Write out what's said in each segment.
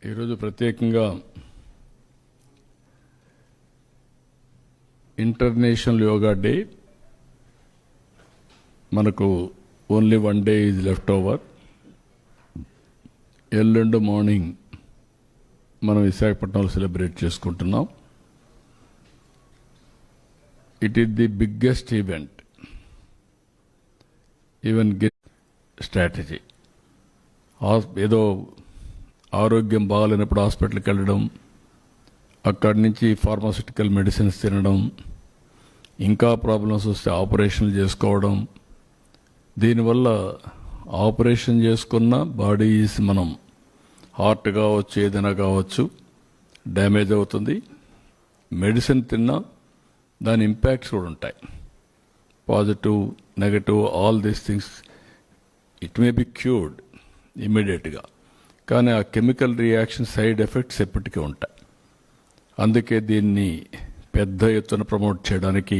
ఈరోజు ప్రత్యేకంగా international yoga day. మనకు only 1 day is left over. ఎల్లుండి మార్నింగ్ మనం విశాఖపట్నంలో సెలబ్రేట్ చేసుకుంటున్నాం. It is the biggest event. Even get strategy. ఏదో ఆరోగ్యం బాగాలేనప్పుడు హాస్పిటల్కి వెళ్ళడం, అక్కడి నుంచి ఫార్మాస్యూటికల్ మెడిసిన్స్ తినడం, ఇంకా ప్రాబ్లమ్స్ వస్తే ఆపరేషన్లు చేసుకోవడం. దీనివల్ల ఆపరేషన్ చేసుకున్న బాడీస్ మనం హార్ట్ కావచ్చు, ఏదైనా కావచ్చు, డ్యామేజ్ అవుతుంది. మెడిసిన్ తిన్నా దాని ఇంపాక్ట్స్ కూడా ఉంటాయి. Positive, negative, all these things it may be cured ఇమ్మీడియట్గా, కానీ ఆ కెమికల్ రియాక్షన్ సైడ్ ఎఫెక్ట్స్ ఎప్పటికీ ఉంటాయి. అందుకే దీన్ని పెద్ద ఎత్తున ప్రమోట్ చేయడానికి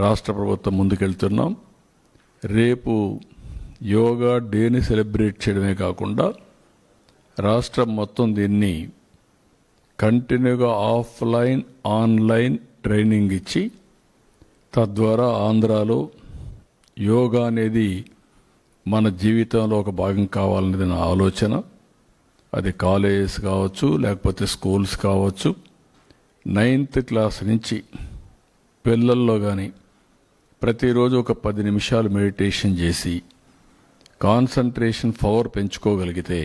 రాష్ట్ర ప్రభుత్వం ముందుకెళ్తున్నాం. రేపు యోగా డేని సెలబ్రేట్ చేయడమే కాకుండా రాష్ట్రం మొత్తం దీన్ని కంటిన్యూగా ఆఫ్లైన్, ఆన్లైన్ ట్రైనింగ్ ఇచ్చి, తద్వారా ఆంధ్రాలో యోగా అనేది మన జీవితంలో ఒక భాగం కావాలనేది నా ఆలోచన. అది కాలేజెస్ కావచ్చు, లేకపోతే స్కూల్స్ కావచ్చు. 9th క్లాస్ నుంచి పిల్లల్లో కానీ ప్రతిరోజు ఒక 10 నిమిషాలు మెడిటేషన్ చేసి కాన్సంట్రేషన్ పవర్ పెంచుకోగలిగితే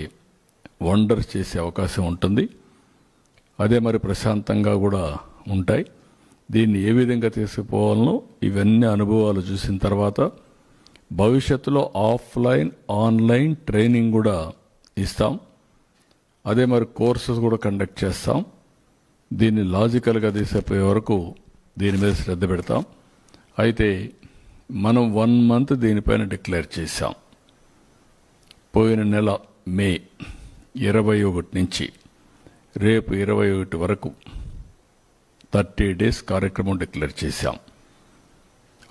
వండర్స్ చేసే అవకాశం ఉంటుంది. అదే మరి ప్రశాంతంగా కూడా ఉంటాయి. దీన్ని ఏ విధంగా తీసుకుపోవాలనో ఇవన్నీ అనుభవాలు చూసిన తర్వాత భవిష్యత్తులో ఆఫ్లైన్, ఆన్లైన్ ట్రైనింగ్ కూడా ఇస్తాం. అదే మరి కోర్సెస్ కూడా కండక్ట్ చేస్తాం. దీన్ని లాజికల్గా తీసుకుపోయే వరకు దీని మీద శ్రద్ధ పెడతాం. అయితే మనం 1 month దీనిపైన డిక్లేర్ చేశాం. పోయిన నెల మే 21 నుంచి రేపు 21 వరకు 30 days కార్యక్రమం డిక్లేర్ చేశాం.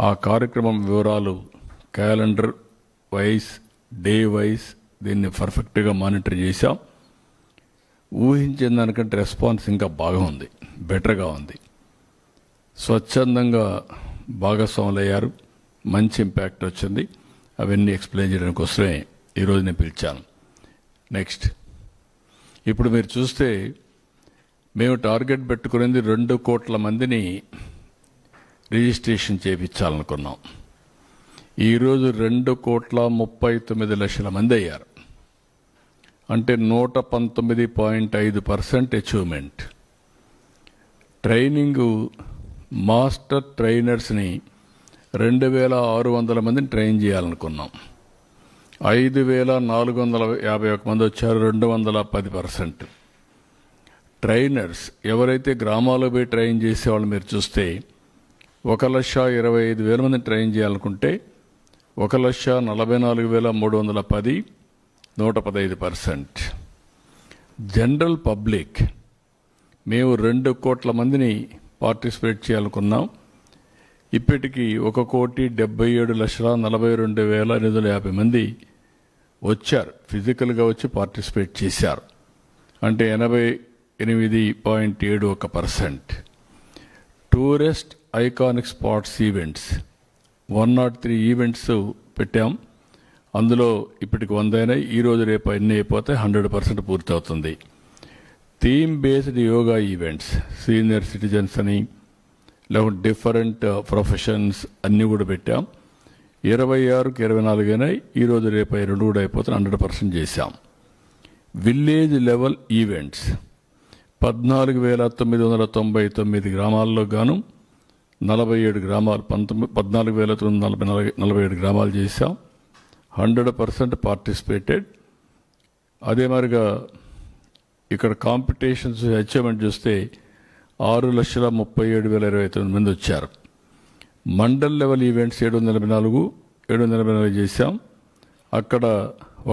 ఆ కార్యక్రమం వివరాలు క్యాలెండర్ వైజ్, డే వైజ్ దీన్ని పర్ఫెక్ట్గా మానిటర్ చేశాం. ఊహించిన దానికంటే రెస్పాన్స్ ఇంకా బాగా ఉంది, బెటర్గా ఉంది. స్వచ్ఛందంగా భాగస్వాములు అయ్యారు, మంచి ఇంపాక్ట్ వచ్చింది. అవన్నీ ఎక్స్ప్లెయిన్ చేయడానికి కోసమే ఈరోజు నేను పిలిచాను. నెక్స్ట్, ఇప్పుడు మీరు చూస్తే మేము టార్గెట్ పెట్టుకునేది 2 కోట్ల మందిని రిజిస్ట్రేషన్ చేయించాలనుకున్నాం. ఈరోజు 2,39,00,000 మంది అయ్యారు. అంటే 119.5% అచీవ్మెంట్. ట్రైనింగు మాస్టర్ ట్రైనర్స్ని 2,600 మందిని ట్రైన్ చేయాలనుకున్నాం. 5,451 మంది వచ్చారు, 210%. ట్రైనర్స్ ఎవరైతే గ్రామాల్లో పోయి ట్రైన్ చేసేవాళ్ళు మీరు చూస్తే 1,25,000 మందిని ట్రైన్ చేయాలనుకుంటే 1,44,310, 115%. జనరల్ పబ్లిక్ మేము 2 కోట్ల మందిని పార్టిసిపేట్ చేయాలనుకున్నాం. ఇప్పటికీ 1,77,42,850 మంది వచ్చారు, ఫిజికల్గా వచ్చి పార్టిసిపేట్ చేశారు. అంటే 88.71%. Tourist iconic spots events 103 events పెట్టాం. అందులో ఇప్పటికి 100 అయినాయి. ఈరోజు రేపు అన్నీ అయిపోతే 100% పూర్తి అవుతుంది. Theme based yoga events, senior citizens అని, లేకుంటే డిఫరెంట్ ప్రొఫెషన్స్ అన్నీ కూడా పెట్టాం. 26కి 24 అయినాయి. ఈరోజు రేపు 2 కూడా అయిపోతే 100% చేశాం. విలేజ్ లెవెల్ ఈవెంట్స్ 14,999 గ్రామాల్లో గాను 47 గ్రామాలు, 14,947 గ్రామాలు చేశాం. 100% పార్టిసిపేటెడ్. అదే మరిగా ఇక్కడ కాంపిటీషన్స్ అచీవ్మెంట్ చూస్తే 6,37,029 మంది వచ్చారు. మండల్ లెవెల్ ఈవెంట్స్ 784 చేశాం. అక్కడ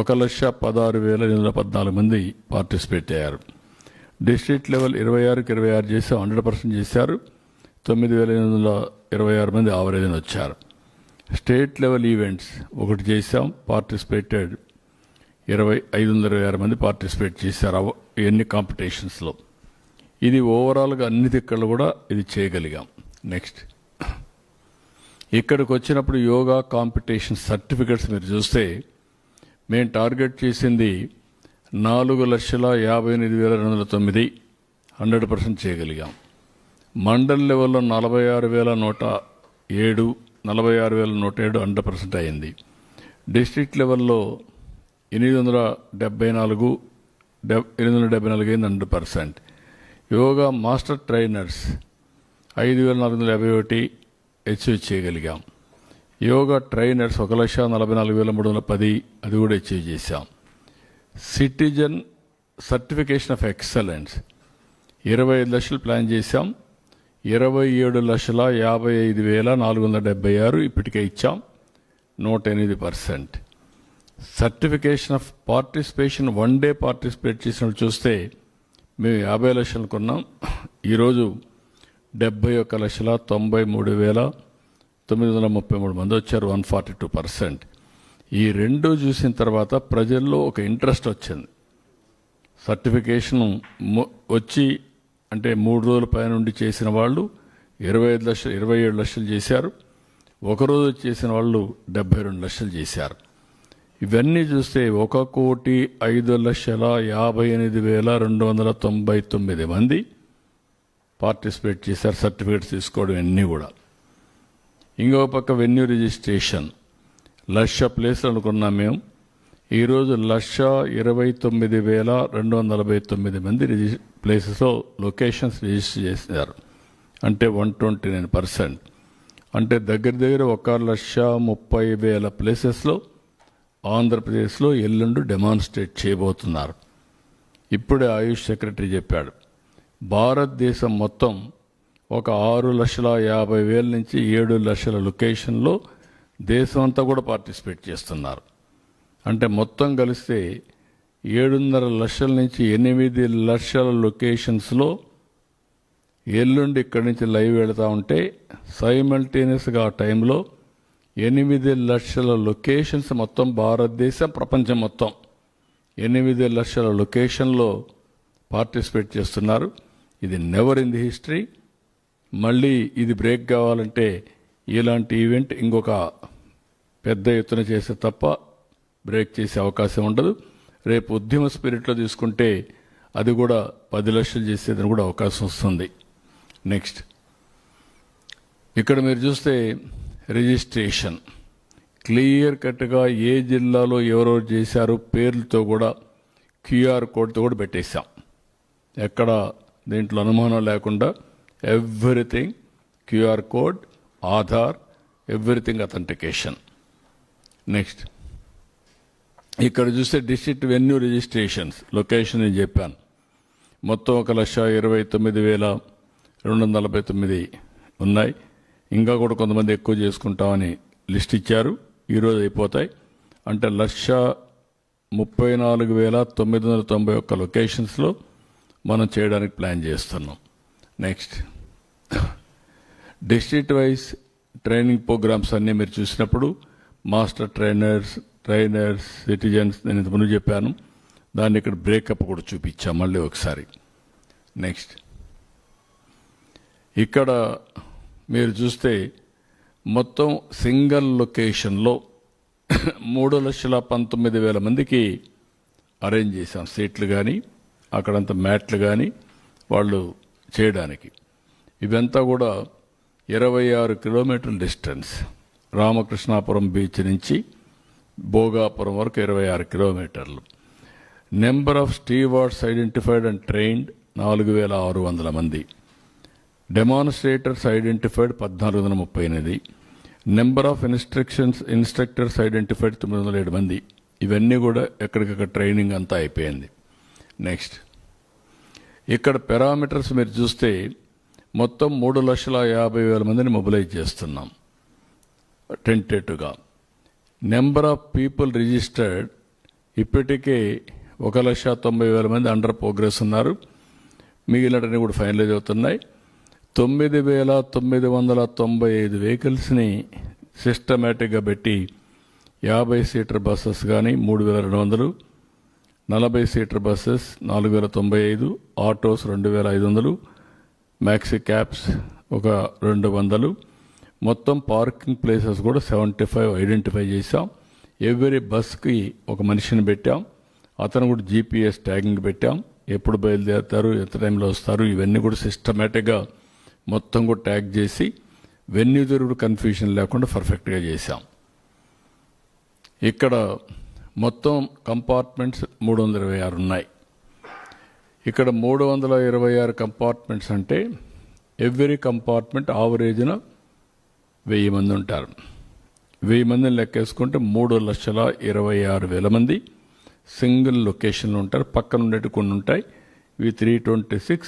1,16,814 మంది పార్టిసిపేట్ అయ్యారు. డిస్ట్రిక్ట్ లెవెల్ 26కి 26 చేశాం, 100% చేశారు. 9,826 మంది ఆవరేజ్ వచ్చారు. స్టేట్ లెవెల్ ఈవెంట్స్ 1 చేశాం, పార్టిసిపేటెడ్ 526 మంది పార్టిసిపేట్ చేశారు ఎన్ని కాంపిటీషన్స్లో. ఇది ఓవరాల్గా అన్ని దిక్కలు కూడా ఇది చేయగలిగాం. నెక్స్ట్ ఇక్కడికి వచ్చినప్పుడు యోగా కాంపిటీషన్ సర్టిఫికెట్స్ మీరు చూస్తే మేము టార్గెట్ చేసింది 4,58,209 100% చేయగలిగాం. మండల్ లెవెల్లో 46,107 100% అయింది. డిస్ట్రిక్ట్ లెవెల్లో 874 అయింది 100%. యోగా మాస్టర్ ట్రైనర్స్ 5,451 అచీవ్ చేయగలిగాం. యోగా ట్రైనర్స్ 1,44,310 అది కూడా అచీవ్ చేశాం. సిటిజన్ సర్టిఫికేషన్ ఆఫ్ ఎక్సలెన్స్ 25 లక్షలు ప్లాన్ చేశాం. 27,55,476 ఇప్పటికే ఇచ్చాం, 108%. Certification of participation 1 day participate చేసినట్టు చూస్తే మేము 50 లక్షలు కొన్నాం. ఈరోజు 71,93,933 మంది వచ్చారు, 142%. ఈ రెండు చూసిన తర్వాత ప్రజల్లో ఒక ఇంట్రెస్ట్ వచ్చింది. సర్టిఫికేషన్ వచ్చి అంటే 3 రోజుల పైనుండి చేసిన వాళ్ళు 27 లక్షలు చేశారు. ఒకరోజు చేసిన వాళ్ళు 72 లక్షలు చేశారు. ఇవన్నీ చూస్తే 1,05,58,299 మంది పార్టిసిపేట్ చేశారు. సర్టిఫికేట్స్ తీసుకోవడం అన్నీ కూడా. ఇంకో పక్క వెన్యూ రిజిస్ట్రేషన్ 1,00,000 ప్లేస్లు అనుకున్నాం మేము. ఈరోజు 1,29,249 మంది ప్లేసెస్లో లొకేషన్స్ రిజిస్టర్ చేశారు, అంటే 129%. అంటే దగ్గర 1,30,000 ప్లేసెస్లో ఆంధ్రప్రదేశ్లో ఎల్లుండి డెమాన్స్ట్రేట్ చేయబోతున్నారు. ఇప్పుడే ఆయుష్ సెక్రటరీ చెప్పాడు, భారతదేశం మొత్తం ఒక 6,50,000 నుంచి 7 లక్షల లొకేషన్లో దేశం అంతా కూడా పార్టిసిపేట్ చేస్తున్నారు. అంటే మొత్తం కలిస్తే 7.5 లక్షల నుంచి 8 లక్షల లొకేషన్స్లో ఎల్లుండి ఇక్కడి నుంచి లైవ్ వెళతా ఉంటే సైమల్టేనియస్గా ఆ టైంలో 8 లక్షల లొకేషన్స్ మొత్తం భారతదేశం ప్రపంచం మొత్తం 8 లక్షల లొకేషన్లో పార్టిసిపేట్ చేస్తున్నారు. ఇది నెవర్ ఇన్ ది హిస్టరీ. మళ్ళీ ఇది బ్రేక్ కావాలంటే ఇలాంటి ఈవెంట్ ఇంకొక పెద్ద ఎత్తున చేస్తే తప్ప బ్రేక్ చేసే అవకాశం ఉండదు. రేపు ఉద్యమ స్పిరిట్లో తీసుకుంటే అది కూడా 10 లక్షలు చేసేదని కూడా అవకాశం వస్తుంది. నెక్స్ట్ ఇక్కడ మీరు చూస్తే రిజిస్ట్రేషన్ క్లియర్ కట్గా ఏ జిల్లాలో ఎవరెవరు చేశారు పేర్లతో కూడా క్యూఆర్ కోడ్తో కూడా పెట్టేశాం. ఎక్కడ దీంట్లో అనుమానం లేకుండా everything QR code, Aadhaar, everything authentication. Next ఇక్కడ చూస్తే డిస్ట్రిక్ట్ వెన్యూ రిజిస్ట్రేషన్స్ లొకేషన్ నేను చెప్పాను, మొత్తం 1,29,249 ఉన్నాయి. ఇంకా కూడా కొంతమంది ఎక్కువ చేసుకుంటామని లిస్ట్ ఇచ్చారు, ఈరోజు అయిపోతాయి. అంటే 1,34,991 లొకేషన్స్లో మనం చేయడానికి ప్లాన్ చేస్తున్నాం. Next district wise training programmes అన్నీ మీరు చూసినప్పుడు మాస్టర్ ట్రైనర్స్, సిటిజన్స్ నేను ఇంతకుముందు చెప్పాను, దాన్ని ఇక్కడ బ్రేకప్ కూడా చూపించాం మళ్ళీ ఒకసారి. నెక్స్ట్ ఇక్కడ మీరు చూస్తే మొత్తం సింగిల్ లొకేషన్లో 3,19,000 మందికి అరేంజ్ చేశాం సీట్లు కానీ అక్కడంతా మ్యాట్లు కానీ వాళ్ళు చేయడానికి. ఇవంతా కూడా 26 కిలోమీటర్ల డిస్టెన్స్. రామకృష్ణాపురం బీచ్ నుంచి భోగాపురం వరకు 26 కిలోమీటర్లు. Number of stewards identified and trained 4,600 మంది. Demonstrators identified 1,438. Number of instructors identified 907 మంది. ఇవన్నీ కూడా ఎక్కడికక్కడ ట్రైనింగ్ అంతా అయిపోయింది. నెక్స్ట్ ఇక్కడ పారామీటర్స్ మీరు చూస్తే మొత్తం 3,50,000 మందిని మొబిలైజ్ చేస్తున్నాం టెంటేటివ్గా. నెంబర్ ఆఫ్ పీపుల్ రిజిస్టర్డ్ ఇప్పటికే 1,90,000 మంది అండర్ ప్రోగ్రెస్ ఉన్నారు, మిగిలినవన్నీ కూడా ఫైనలైజ్ అవుతున్నాయి. 9,995 వెహికల్స్ని సిస్టమేటిక్గా పెట్టి 50 సీటర్ బస్సెస్ కానీ 3,200, 40 seater buses 4095, autos 2500, maxi cabs ఒక 200, మొత్తం పార్కింగ్ ప్లేసెస్ కూడా 75 ఐడెంటిఫై చేశాం. ఎవ్రీ బస్కి ఒక మనిషిని పెట్టాం. అతను కూడా GPS ట్యాగింగ్ పెట్టాం. ఎప్పుడు బయలుదేరుతారు, ఎంత టైంలో వస్తారు, ఇవన్నీ కూడా సిస్టమేటిక్గా మొత్తం కూడా ట్యాగ్ చేసి వెన్యూ తిరుగుడు కన్ఫ్యూజన్ లేకుండా పర్ఫెక్ట్గా చేశాం. ఇక్కడ మొత్తం కంపార్ట్మెంట్స్ 326 ఉన్నాయి. ఇక్కడ 326 కంపార్ట్మెంట్స్ అంటే ఎవ్రీ కంపార్ట్మెంట్ ఆవరేజ్న 1000 మంది ఉంటారు. 1000 మందిని లెక్కేసుకుంటే 3,26,000 మంది సింగిల్ లొకేషన్లో ఉంటారు. పక్కన ఉండేవి కొన్ని ఉంటాయి. ఇవి 326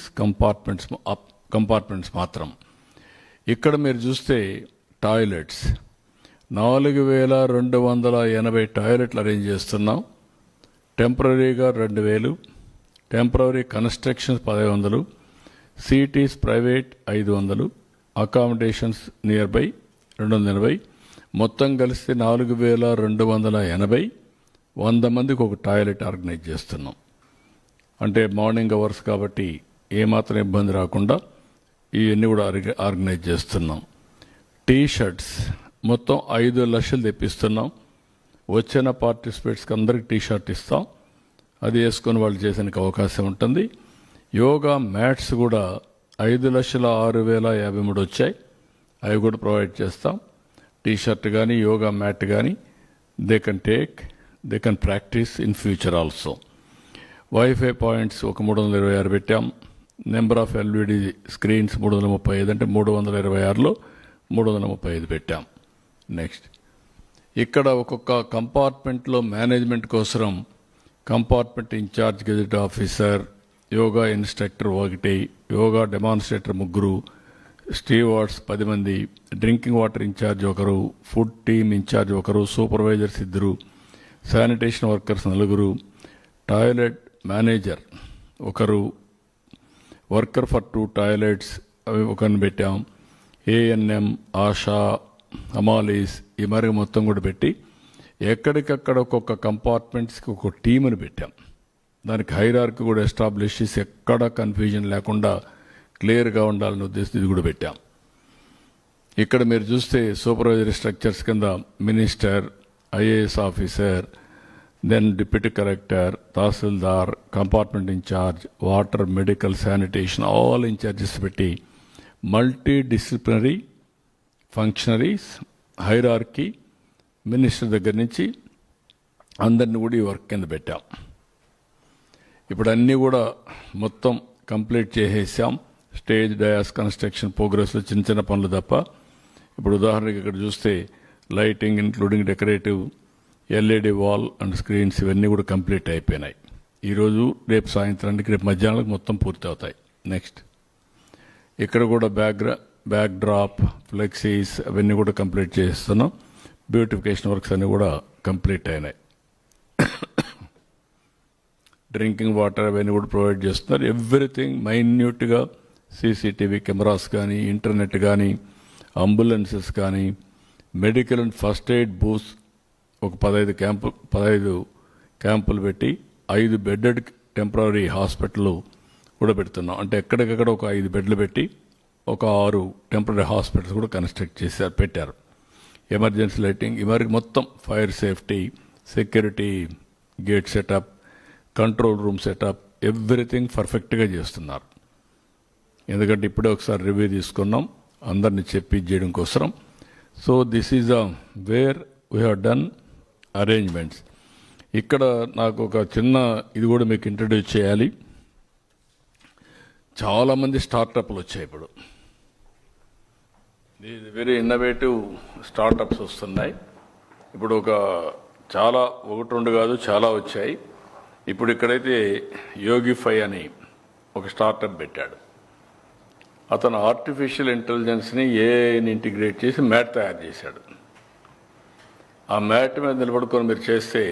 కంపార్ట్మెంట్స్ మాత్రం. ఇక్కడ మీరు చూస్తే టాయిలెట్స్ 4,280 టాయిలెట్లు అరేంజ్ చేస్తున్నాం. టెంపరీగా 2,000, temporary constructions 1,100, cities private 500, accommodations near by 280, మొత్తం కలిస్తే 4,280. 100 మందికి ఒక టాయిలెట్ ఆర్గనైజ్ చేస్తున్నాం. అంటే మార్నింగ్ అవర్స్ కాబట్టి ఏమాత్రం ఇబ్బంది రాకుండా ఇవన్నీ కూడా ఆర్గనైజ్ చేస్తున్నాం. టీ-షర్ట్స్ మొత్తం 5 లక్షలు తెప్పిస్తున్నాం. వచ్చిన పార్టిసిపేట్స్కి అందరికి టీ-షర్ట్ ఇస్తాం. అది వేసుకొని వాళ్ళు చేసేందుకు అవకాశం ఉంటుంది. యోగా మ్యాట్స్ కూడా 5,06,053 వచ్చాయి. అవి కూడా ప్రొవైడ్ చేస్తాం. టీ-షర్ట్ కానీ యోగా మ్యాట్ కానీ they can practice in future also. Wifi points ఒక 326 పెట్టాం. నెంబర్ ఆఫ్ ఎల్ఈడి స్క్రీన్స్ 335 అంటే 326లో 335 పెట్టాం. నెక్స్ట్ ఇక్కడ ఒక్కొక్క కంపార్ట్మెంట్లో మేనేజ్మెంట్ కోసం compartment incharge gazette officer, yoga instructor 1, yoga demonstrator 3, stewards 10 మంది, drinking water incharge 1, food team incharge 1, supervisors 2, sanitation workers 4, toilet manager 1, worker for 2 toilets అవి 1 పెట్టాం. ఏఎన్ఎం, ఆశా, అమాలీస్ ఈ మరి మొత్తం కూడా పెట్టి ఎక్కడికక్కడ ఒక్కొక్క కంపార్ట్మెంట్స్కి ఒక టీముని పెట్టాం. దానికి హైరార్కీ కూడా ఎస్టాబ్లిష్ చేసి ఎక్కడ కన్ఫ్యూజన్ లేకుండా క్లియర్గా ఉండాలని ఉద్దేశం ఇది కూడా పెట్టాం. ఇక్కడ మీరు చూస్తే సూపర్వైజరీ స్ట్రక్చర్స్ కింద minister, IAS officer, then deputy collector, tahsildar, compartment in charge, water, medical, sanitation all in charges పెట్టి multi disciplinary functionaries hierarchy minister దగ్గర నుంచి అందరిని కూడా ఈ వర్క్ కింద పెట్టాం. ఇప్పుడు అన్నీ కూడా మొత్తం కంప్లీట్ చేసేసాం. స్టేజ్, డయాస్ కన్స్ట్రక్షన్ ప్రోగ్రెస్లో చిన్న చిన్న పనులు తప్ప. ఇప్పుడు ఉదాహరణకి ఇక్కడ చూస్తే lighting including decorative, LED wall and screens ఇవన్నీ కూడా కంప్లీట్ అయిపోయినాయి. ఈరోజు రేపు సాయంత్రానికి, రేపు మధ్యాహ్నానికి మొత్తం పూర్తి అవుతాయి. నెక్స్ట్ ఇక్కడ కూడా బ్యాక్ డ్రాప్, ఫ్లెక్సీస్ అవన్నీ కూడా కంప్లీట్ చేస్తున్నాం. బ్యూటిఫికేషన్ వర్క్స్ అన్నీ కూడా కంప్లీట్ అయినాయి. డ్రింకింగ్ వాటర్ అవన్నీ కూడా ప్రొవైడ్ చేస్తున్నారు. ఎవ్రీథింగ్ మైన్యూట్గా సీసీటీవీ కెమెరాస్ కానీ, ఇంటర్నెట్ కానీ, అంబులెన్సెస్ కానీ, medical and first aid booths ఒక 15 క్యాంపులు పెట్టి 5 బెడ్డెడ్ టెంపరీ హాస్పిటల్ కూడా పెడుతున్నాం. అంటే ఎక్కడికక్కడ ఒక 5 బెడ్లు పెట్టి ఒక 6 టెంపరీ హాస్పిటల్స్ కూడా కన్స్ట్రక్ట్ పెట్టారు. ఎమర్జెన్సీ లైటింగ్ ఇవరికి మొత్తం fire safety, security gate setup, control room setup everything పర్ఫెక్ట్గా చేస్తున్నారు. ఎందుకంటే ఇప్పుడే ఒకసారి రివ్యూ తీసుకున్నాం అందరినీ చెప్పి చేయడం కోసం. So this is where we have done arrangements. ఇక్కడ నాకు ఒక చిన్న ఇది కూడా మీకు ఇంట్రడ్యూస్ చేయాలి. చాలామంది స్టార్టప్లు వచ్చాయి. ఇప్పుడు ఇది వెరీ ఇన్నోవేటివ్ స్టార్టప్స్ వస్తున్నాయి. ఇప్పుడు ఒకటి 2 కాదు చాలా వచ్చాయి. ఇప్పుడు ఇక్కడైతే యోగిఫై అని ఒక స్టార్టప్ పెట్టాడు. అతను ఆర్టిఫిషియల్ ఇంటెలిజెన్స్ని ఏఐని ఇంటిగ్రేట్ చేసి మ్యాట్ తయారు చేశాడు. ఆ మ్యాట్ మీద నిలబడుకొని మీరు చేస్తే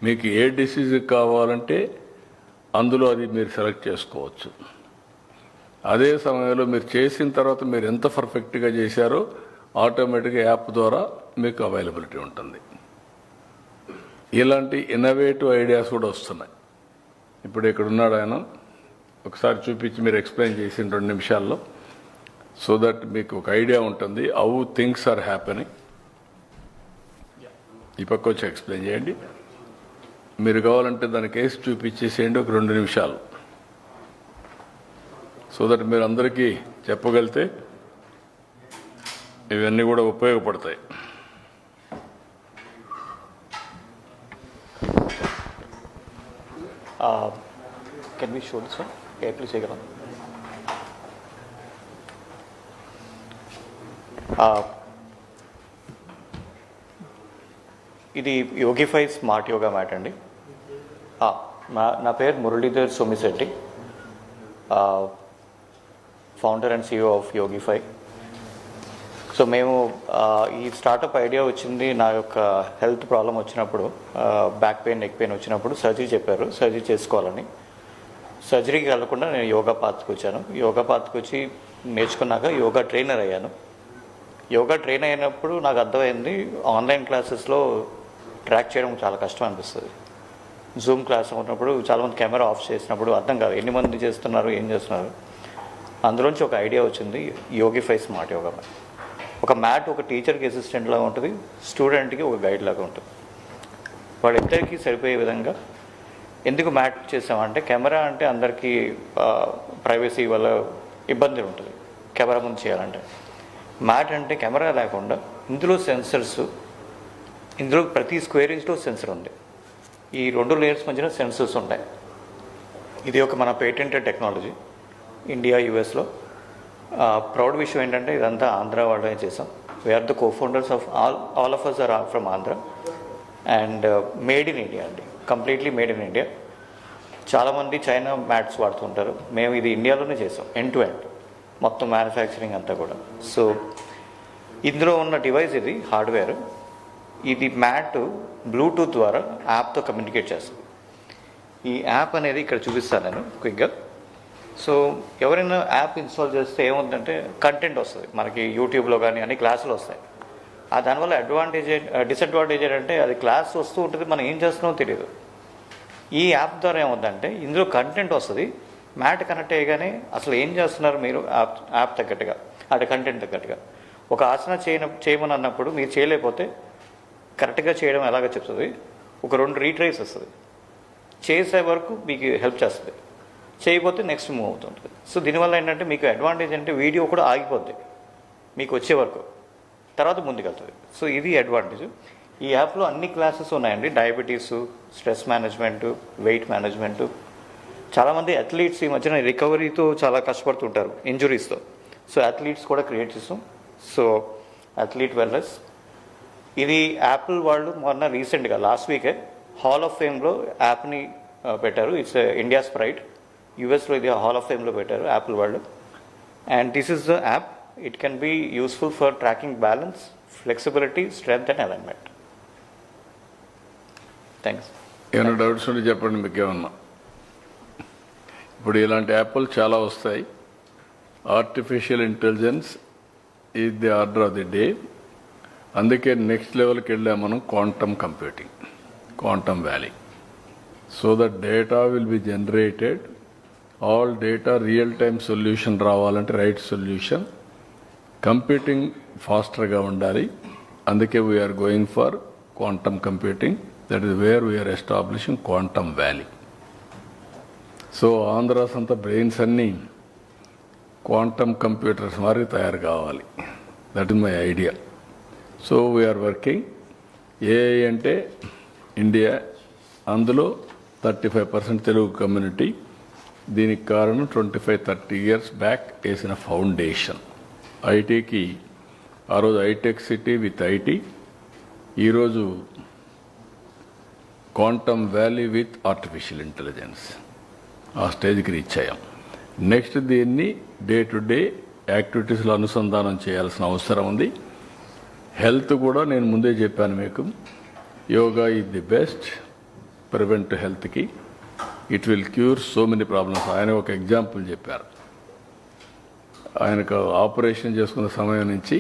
మీకు ఏ డిసీజ్ కావాలంటే అందులో అది మీరు సెలెక్ట్ చేసుకోవచ్చు. అదే సమయంలో మీరు చేసిన తర్వాత మీరు ఎంత పర్ఫెక్ట్గా చేశారో ఆటోమేటిక్గా యాప్ ద్వారా మీకు అవైలబిలిటీ ఉంటుంది. ఇలాంటి ఇన్నోవేటివ్ ఐడియాస్ కూడా వస్తున్నాయి. ఇప్పుడు ఇక్కడ ఉన్నాడు ఆయన, ఒకసారి చూపించి మీరు ఎక్స్ప్లెయిన్ చేసిన 2 నిమిషాల్లో, సో దట్ మీకు ఒక ఐడియా ఉంటుంది హౌ థింగ్స్ ఆర్ హ్యాపెనింగ్. ఈ పక్క వచ్చి ఎక్స్ప్లెయిన్ చేయండి. మీరు కావాలంటే దాని కేసు చూపించేసేయండి ఒక 2 నిమిషాలు, సో దట్ మీరు అందరికీ చెప్పగలితే ఇవన్నీ కూడా ఉపయోగపడతాయి. Can we show this one? Okay, please take it on. ఇది యోగిఫై స్మార్ట్ యోగా మ్యాట్ అండి. నా పేరు Muralidhar Somisetty, founder and CEO of Yogify. So మేము ఈ స్టార్టప్ ఐడియా వచ్చింది నా యొక్క హెల్త్ ప్రాబ్లం వచ్చినప్పుడు, బ్యాక్ పెయిన్, నెక్ పెయిన్ వచ్చినప్పుడు సర్జరీ చెప్పారు, సర్జరీ చేసుకోవాలని. సర్జరీకి వెళ్ళకుండా నేను యోగా పాత్కి వచ్చాను. యోగా పాత్కి వచ్చి నేర్చుకున్నాక యోగా ట్రైనర్ అయ్యాను. యోగా ట్రైన్ అయినప్పుడు నాకు అర్థమైంది ఆన్లైన్ క్లాసెస్లో ట్రాక్ చేయడం చాలా కష్టం అనిపిస్తుంది. జూమ్ క్లాస్ ఉన్నప్పుడు చాలామంది కెమెరా ఆఫ్ చేసినప్పుడు అర్థం కాదు ఎన్ని మంది చేస్తున్నారు, ఏం చేస్తున్నారు. అందులోంచి ఒక ఐడియా వచ్చింది, యోగిఫై స్మార్ట్ యోగా మ్యాట్. ఒక మ్యాట్ ఒక టీచర్కి అసిస్టెంట్ లాగా ఉంటుంది, స్టూడెంట్కి ఒక గైడ్ లాగా ఉంటుంది. వాళ్ళిద్దరికీ సరిపోయే విధంగా ఎందుకు మ్యాట్ చేసామంటే, కెమెరా అంటే అందరికీ ప్రైవసీ వల్ల ఇబ్బంది ఉంటుంది కెమెరా ముందు చేయాలంటే. మ్యాట్ అంటే కెమెరా లేకుండా ఇందులో సెన్సర్స్, ఇందులో ప్రతి స్క్వేర్ ఇంచ్లో సెన్సర్ ఉంది. ఈ 2 లేయర్స్ మధ్యన సెన్సర్స్ ఉంటాయి. ఇది ఒక మన పేటెంటెడ్ టెక్నాలజీ ఇండియా, యుఎస్లో. ప్రౌడ్ విషయం ఏంటంటే ఇదంతా ఆంధ్ర వాళ్ళనే చేసాం. We're the co-founders of all of us are from Andhra and made in India అండి, కంప్లీట్లీ మేడ్ ఇన్ ఇండియా. చాలామంది చైనా మ్యాట్స్ వాడుతుంటారు, మేము ఇది ఇండియాలోనే చేసాం, ఎండ్ టు ఎండ్ మొత్తం మ్యానుఫ్యాక్చరింగ్ అంతా కూడా. సో ఇందులో ఉన్న డివైస్ ఇది హార్డ్వేర్. ఇది మ్యాట్ బ్లూటూత్ ద్వారా యాప్తో కమ్యూనికేట్ చేస్తుంది. ఈ యాప్ అనేది ఇక్కడ చూపిస్తాను నేను క్విక్గా. సో ఎవరైనా యాప్ ఇన్స్టాల్ చేస్తే ఏముందంటే కంటెంట్ వస్తుంది మనకి, యూట్యూబ్లో కానీ అన్ని క్లాసులు వస్తాయి. దానివల్ల డిసడ్వాంటేజ్ ఏంటంటే అది క్లాస్ వస్తూ ఉంటుంది, మనం ఏం చేస్తున్నామో తెలియదు. ఈ యాప్ ద్వారా ఏమవుతుందంటే ఇందులో కంటెంట్ వస్తుంది, మ్యాట్ కనెక్ట్ అయ్యగానే అసలు ఏం చేస్తున్నారు మీరు యాప్ తగ్గట్టుగా, అంటే కంటెంట్ తగ్గట్టుగా. ఒక ఆసన చేయమని అన్నప్పుడు మీరు చేయలేకపోతే కరెక్ట్గా చేయడం ఎలాగో చెప్తుంది, ఒక 2 రీట్రైస్ వస్తుంది, చేసే వరకు మీకు హెల్ప్ చేస్తుంది, చేయకపోతే నెక్స్ట్ మూవ్ అవుతుంటుంది. సో దీనివల్ల ఏంటంటే మీకు అడ్వాంటేజ్ అంటే వీడియో కూడా ఆగిపోద్ది మీకు వచ్చే వరకు, తర్వాత ముందుకెళ్తుంది. సో ఇది అడ్వాంటేజ్. ఈ యాప్లో అన్ని క్లాసెస్ ఉన్నాయండి, diabetes, stress management, weight management. చాలామంది అథ్లీట్స్ ఈ మధ్యన రికవరీతో చాలా కష్టపడుతుంటారు ఇంజురీస్తో. సో అథ్లీట్స్ కూడా క్రియేట్ చేస్తాం. So athlete wellness. ఇది యాపిల్ వాళ్ళు మొన్న రీసెంట్గా లాస్ట్ వీకే హాల్ ఆఫ్ ఫేమ్లో యాప్ని పెట్టారు. It's India's pride. యూఎస్లో ఇది హాల్ ఆఫ్ ఫేమ్లో పెట్టారు యాపిల్ వాళ్ళు. And this is the app. It can be useful for tracking balance, flexibility, strength and alignment. Thanks. ఏమైనా డౌట్స్ ఉంటే చెప్పండి మీకు ఏమన్నా. ఇప్పుడు ఇలాంటి యాప్లు చాలా వస్తాయి. Artificial intelligence is the order of the day. అందుకే నెక్స్ట్ లెవెల్కి వెళ్ళాం మనం, quantum computing, quantum valley. So that data will be generated, all data real time solution రావాలంటే రైట్ సొల్యూషన్, కంప్యూటింగ్ ఫాస్టర్గా ఉండాలి. అందుకే we're going for quantum computing. That is where we're establishing quantum valley. So Andhra's అంతా brains అన్నీ quantum computers మారి తయారు కావాలి. That is my idea. So we're working. AI అంటే ఇండియా, అందులో 35% తెలుగు కమ్యూనిటీ. దీనికి కారణం 25-30 years బ్యాక్ వేసిన ఫౌండేషన్. ఐటీకి ఆ రోజు ఐటెక్ సిటీ విత్ ఐటీ, ఈరోజు quantum valley with artificial intelligence. ఆ స్టేజ్కి రీచ్ అయ్యాం. నెక్స్ట్ దీన్ని డే టు డే యాక్టివిటీస్లో అనుసంధానం చేయాల్సిన అవసరం ఉంది. హెల్త్ కూడా నేను ముందే చెప్పాను మీకు, yoga is the best prevent హెల్త్కి. It will cure so many problems. ఆయన ఒక ఎగ్జాంపుల్ చెప్పారు. ఆయనకు ఆపరేషన్ చేసుకున్న సమయం నుంచి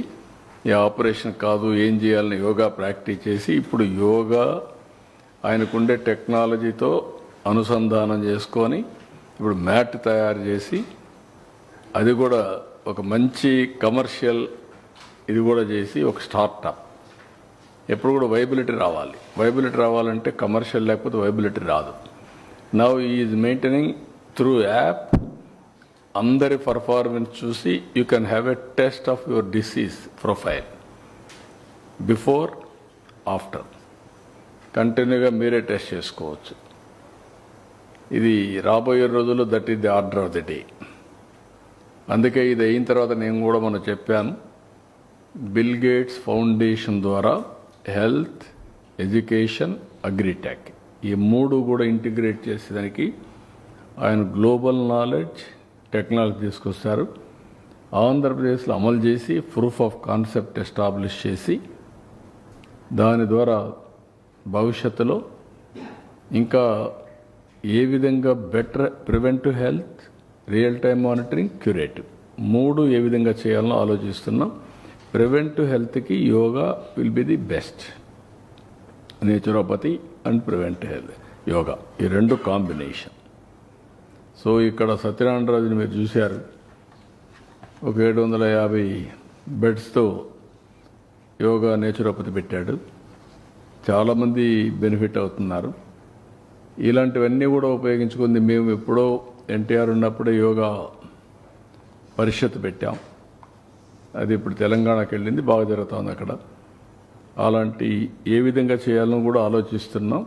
ఈ ఆపరేషన్ కాదు ఏం చేయాలని యోగా ప్రాక్టీస్ చేసి ఇప్పుడు యోగా ఆయనకుండే టెక్నాలజీతో అనుసంధానం చేసుకొని ఇప్పుడు మ్యాట్ తయారు చేసి అది కూడా ఒక మంచి కమర్షియల్ ఇది కూడా చేసి ఒక స్టార్టప్. ఎప్పుడు కూడా వైబిలిటీ రావాలి. వైబిలిటీ రావాలంటే కమర్షియల్ లేకపోతే వైబిలిటీ రాదు. Now is maintaining through app అందరి పర్ఫార్మెన్స్ చూసి you can have a test of your disease profile before after కంటిన్యూగా మీరే టెస్ట్ చేసుకోవచ్చు. ఇది రాబోయే రోజుల్లో that is the order of the day. అందుకే ఇది అయిన తర్వాత నేను కూడా మనం చెప్పాను, బిల్ గేట్స్ ఫౌండేషన్ ద్వారా హెల్త్, ఎడ్యుకేషన్, అగ్రిటెక్ ఈ మూడు కూడా ఇంటిగ్రేట్ చేసేదానికి ఆయన గ్లోబల్ నాలెడ్జ్ టెక్నాలజీ తీసుకొస్తారు. ఆంధ్రప్రదేశ్లో అమలు చేసి ప్రూఫ్ ఆఫ్ కాన్సెప్ట్ ఎస్టాబ్లిష్ చేసి దాని ద్వారా భవిష్యత్తులో ఇంకా ఏ విధంగా better preventive health, real time monitoring, curative మూడు ఏ విధంగా చేయాలో ఆలోచిస్తున్నాం. ప్రివెంటివ్ హెల్త్కి yoga will be the best. Naturopathy and preventive health yoga ఈ రెండు కాంబినేషన్. సో ఇక్కడ సత్యనారాయణరాజుని మీరు చూశారు, ఒక 750 బెడ్స్తో యోగా నేచురోపతి పెట్టాడు. చాలామంది బెనిఫిట్ అవుతున్నారు. ఇలాంటివన్నీ కూడా ఉపయోగించుకుంది. మేము ఎప్పుడో ఎన్టీఆర్ ఉన్నప్పుడే యోగా పరిషత్ పెట్టాం. అది ఇప్పుడు తెలంగాణకి వెళ్ళింది, బాగా జరుగుతుంది అక్కడ. అలాంటి ఏ విధంగా చేయాలని కూడా ఆలోచిస్తున్నాం.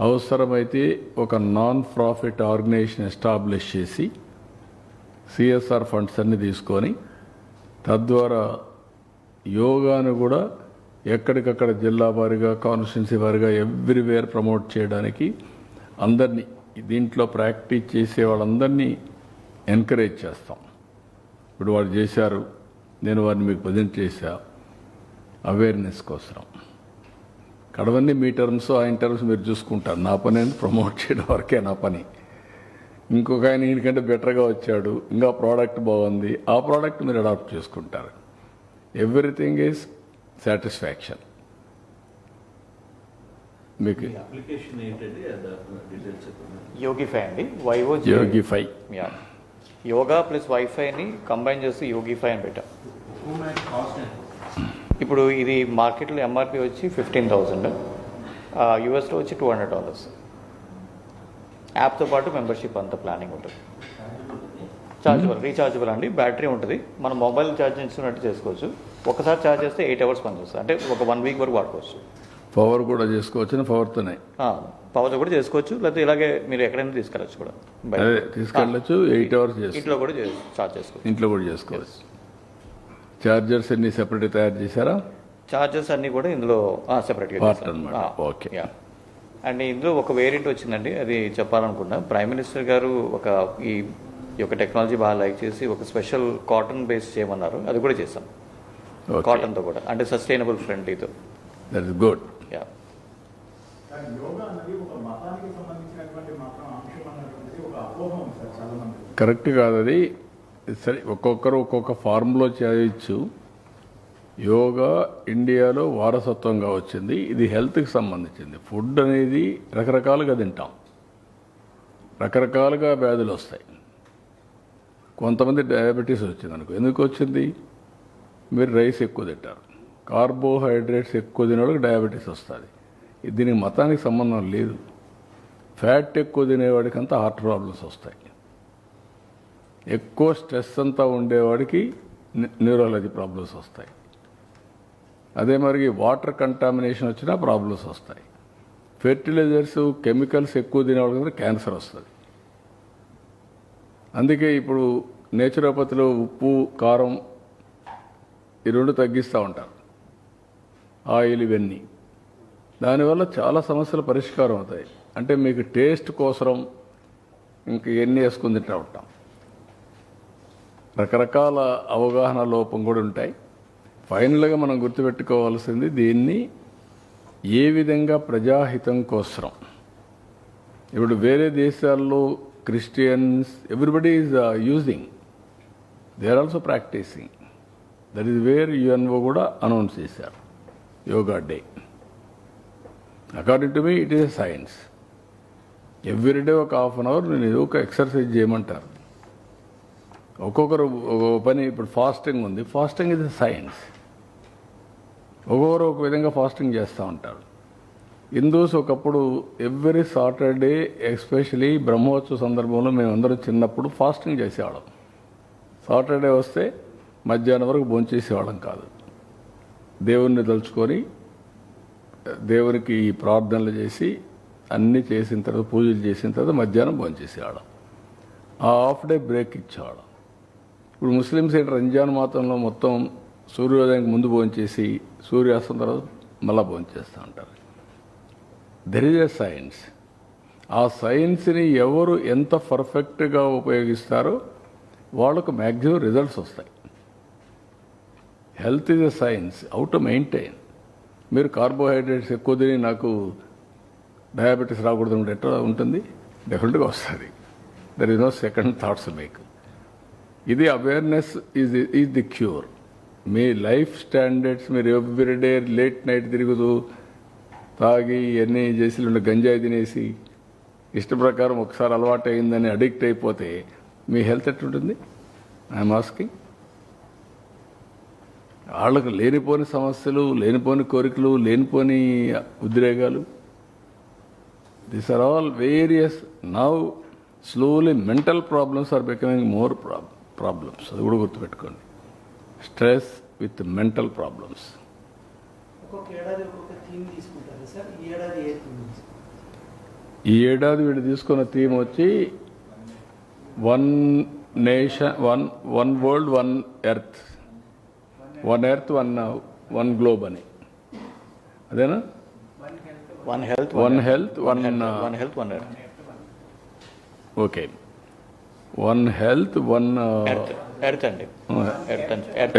అవసరమైతే ఒక నాన్ ప్రాఫిట్ ఆర్గనైజేషన్ ఎస్టాబ్లిష్ చేసి సిఎస్ఆర్ ఫండ్స్ అన్ని తీసుకొని తద్వారా యోగాను కూడా ఎక్కడికక్కడ జిల్లా వారీగా, కాన్స్టిట్యున్సీ వారీగా ఎవ్రీవేర్ ప్రమోట్ చేయడానికి అందరినీ దీంట్లో ప్రాక్టీస్ చేసే వాళ్ళందరినీ ఎంకరేజ్ చేస్తాం. ఇప్పుడు వాళ్ళు చేశారు, నేను వారిని మీకు ప్రజెంట్ చేశా అవేర్నెస్ కోసం. కడవన్నీ మీ టర్మ్స్ ఆయన టర్మ్స్ మీరు చూసుకుంటారు. నా పని అనేది ప్రమోట్ చేయడం వరకే నా పని. ఇంకొక ఆయన ఈయనకంటే బెటర్గా వచ్చాడు, ఇంకా ప్రోడక్ట్ బాగుంది, ఆ ప్రోడక్ట్ మీరు అడాప్ట్ చేసుకుంటారు. Everything is satisfaction. మీకు యోగిఫై అండి, వైవో యోగిఫై యోగా ప్లస్ వైఫైని కంబైన్ చేసి యోగిఫై అని పెట్టాం. ఇప్పుడు ఇది మార్కెట్లో ఎంఆర్పి వచ్చి 15,000, యూఎస్లో వచ్చి $200. యాప్తో పాటు మెంబర్షిప్ అంతా ప్లానింగ్ ఉంటుంది. ఛార్జబుల్, రీఛార్జబుల్ అండి. బ్యాటరీ ఉంటుంది, మనం మొబైల్ ఛార్జ్ చేసుకున్నట్టు చేసుకోవచ్చు. ఒకసారి ఛార్జ్ చేస్తే 8 hours పనిచేస్తుంది, అంటే ఒక 1 week వరకు వాడుకోవచ్చు. పవర్ కూడా చేసుకోవచ్చు, పవర్తోనే పవర్తో కూడా చేసుకోవచ్చు, లేకపోతే ఇలాగే మీరు ఎక్కడైనా తీసుకెళ్ళచ్చు కూడా. తీసుకెళ్ళచ్చు. 8 hours ఇంట్లో కూడా ఛార్జ్ చేసుకోవచ్చు. ఇంట్లో కూడా చేసుకోవచ్చు. చార్జర్స్ అన్ని సెపరేట్ తయారు చేశారా? చార్జెస్ అన్నీ కూడా ఇందులో సెపరేట్గా అన్నమాట. ఓకే. అండ్ ఇందులో ఒక వేరియంట్ వచ్చిందండి, అది చెప్పాలనుకున్నా. ప్రైమ్ మినిస్టర్ గారు ఈ యొక్క టెక్నాలజీ బాగా లైక్ చేసి ఒక స్పెషల్ కాటన్ బేస్ చేయమన్నారు, అది కూడా చేస్తాం. కాటన్తో కూడా, అంటే సస్టైనబుల్ ఫ్రెండ్లీతో. That is good. కరెక్ట్ కాదు అది. సరే, ఒక్కొక్కరు ఒక్కొక్క ఫార్ములో చేయొచ్చు. యోగా ఇండియాలో వారసత్వంగా వచ్చింది. ఇది హెల్త్కి సంబంధించింది. ఫుడ్ అనేది రకరకాలుగా తింటాం, రకరకాలుగా వ్యాధులు వస్తాయి. కొంతమంది డయాబెటీస్ వచ్చింది అనుకో. ఎందుకు వచ్చింది? మీరు రైస్ ఎక్కువ తింటారు, కార్బోహైడ్రేట్స్ ఎక్కువ తినేవాళ్ళకి డయాబెటీస్ వస్తుంది. దీనికి మతానికి సంబంధం లేదు. ఫ్యాట్ ఎక్కువ తినేవాడికి అంతా హార్ట్ ప్రాబ్లమ్స్ వస్తాయి. ఎక్కువ స్ట్రెస్ అంతా ఉండేవాడికి న్యూరాలజీ ప్రాబ్లమ్స్ వస్తాయి. అదే మరి వాటర్ కంటామినేషన్ వచ్చినా ప్రాబ్లమ్స్ వస్తాయి. ఫెర్టిలైజర్స్, కెమికల్స్ ఎక్కువ తినేవాళ్ళకి క్యాన్సర్ వస్తుంది. అందుకే ఇప్పుడు నేచురోపతిలో ఉప్పు, కారం ఈ రెండు తగ్గిస్తూ ఉంటారు, ఆయిల్ ఇవన్నీ. దానివల్ల చాలా సమస్యలు పరిష్కారం అవుతాయి. అంటే మీకు టేస్ట్ కోసం ఇంక ఎన్ని వేసుకుని తింటూ ఉంటాం. రకరకాల అవగాహన లోపం కూడా ఉంటాయి. ఫైనల్గా మనం గుర్తుపెట్టుకోవాల్సింది, దీన్ని ఏ విధంగా ప్రజాహితం కోసం. ఇప్పుడు వేరే దేశాల్లో Christians everybody is using, they are also practising. That is where UNO కూడా అనౌన్స్ చేశారు yoga day. According to me it is a science. Everyday ఒక హాఫ్ అన్ అవర్ నేను ఏదో ఒక ఎక్సర్సైజ్ చేయమంటారు. ఒక్కొక్కరు ఒక్కొక్క పని. ఇప్పుడు ఫాస్టింగ్ ఉంది, ఫాస్టింగ్ ఇస్ ఎ సైన్స్. ఒక్కొక్కరు ఒక విధంగా ఫాస్టింగ్ చేస్తూ ఉంటారు. హిందూస్ ఒకప్పుడు ఎవ్రీ సాటర్డే ఎస్పెషలీ బ్రహ్మోత్సవ సందర్భంలో మేమందరం చిన్నప్పుడు ఫాస్టింగ్ చేసేవాళ్ళం. సాటర్డే వస్తే మధ్యాహ్నం వరకు భోంచేసేవాళ్ళం కాదు. దేవుణ్ణి తలుచుకొని దేవునికి ప్రార్థనలు చేసి అన్నీ చేసిన తర్వాత పూజలు చేసిన తర్వాత మధ్యాహ్నం భోంచేసేవాళ్ళం. ఆ హాఫ్ డే బ్రేక్ ఇచ్చేవాళ్ళం. ఇప్పుడు ముస్లిమ్స్ ఏంటి రంజాన్ మాతంలో మొత్తం సూర్యోదయానికి ముందు భోంచేసి సూర్యాస్తం తర్వాత మళ్ళీ భోంచేస్తూ ఉంటారు. There is a science. ఆ సైన్స్ని ఎవరు ఎంత పర్ఫెక్ట్గా ఉపయోగిస్తారో వాళ్ళకు మ్యాక్సిమం రిజల్ట్స్ వస్తాయి. Health is a science, how to maintain. మీరు కార్బోహైడ్రేట్స్ ఎక్కువ తిని నాకు డయాబెటీస్ రాకూడదు అంటే ఎట్లా ఉంటుంది? డెఫినెట్గా వస్తుంది. There is no second thoughts మీకు. ఇది అవేర్నెస్ ఈజ్ ది క్యూర్. మీ లైఫ్ స్టాండర్డ్స్ మీరు ఎవ్రీడే లేట్ నైట్ తిరుగుతూ తాగి ఇవన్నీ చేసి గంజాయి తినేసి ఇష్ట ప్రకారం ఒకసారి అలవాటు అయిందని అడిక్ట్ అయిపోతే మీ హెల్త్ ఎట్లుంటుంది? I'm asking. వాళ్ళకు లేనిపోని సమస్యలు, లేనిపోని కోరికలు, లేనిపోని ఉద్రేగాలు. These are all various. Now slowly mental problems are becoming more problems. అది కూడా గుర్తుపెట్టుకోండి. Stress with mental problems. ఈ ఏడాది వీడు తీసుకున్న థీమ్ వచ్చి one nation, one world, one earth. One earth, one globe అని. అదేనా? One health, one health, one health, one earth. Okay. One health, one earth అండి.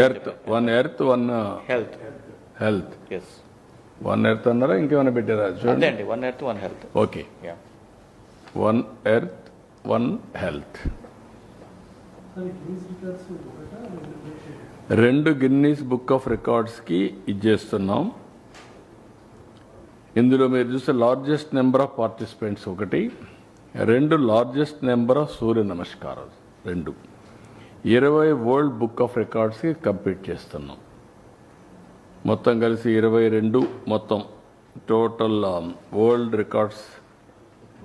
Earth, one earth, one health. Health. Yes. One earth అన్నారా ఇంకేమైనా పెట్టారా? చూడండి. అండి, one earth, one health. Okay. One earth, one health. 2 Guinness book of రికార్డ్స్కి ఇచ్చేస్తున్నాం. ఇందులో మీరు చూస్తే largest number of participants 1, 2 largest number of సూర్య నమస్కారాలు 2, 20 వరల్డ్ బుక్ ఆఫ్ రికార్డ్స్కి కంప్లీట్ చేస్తున్నాం. మొత్తం కలిసి 22 మొత్తం total world records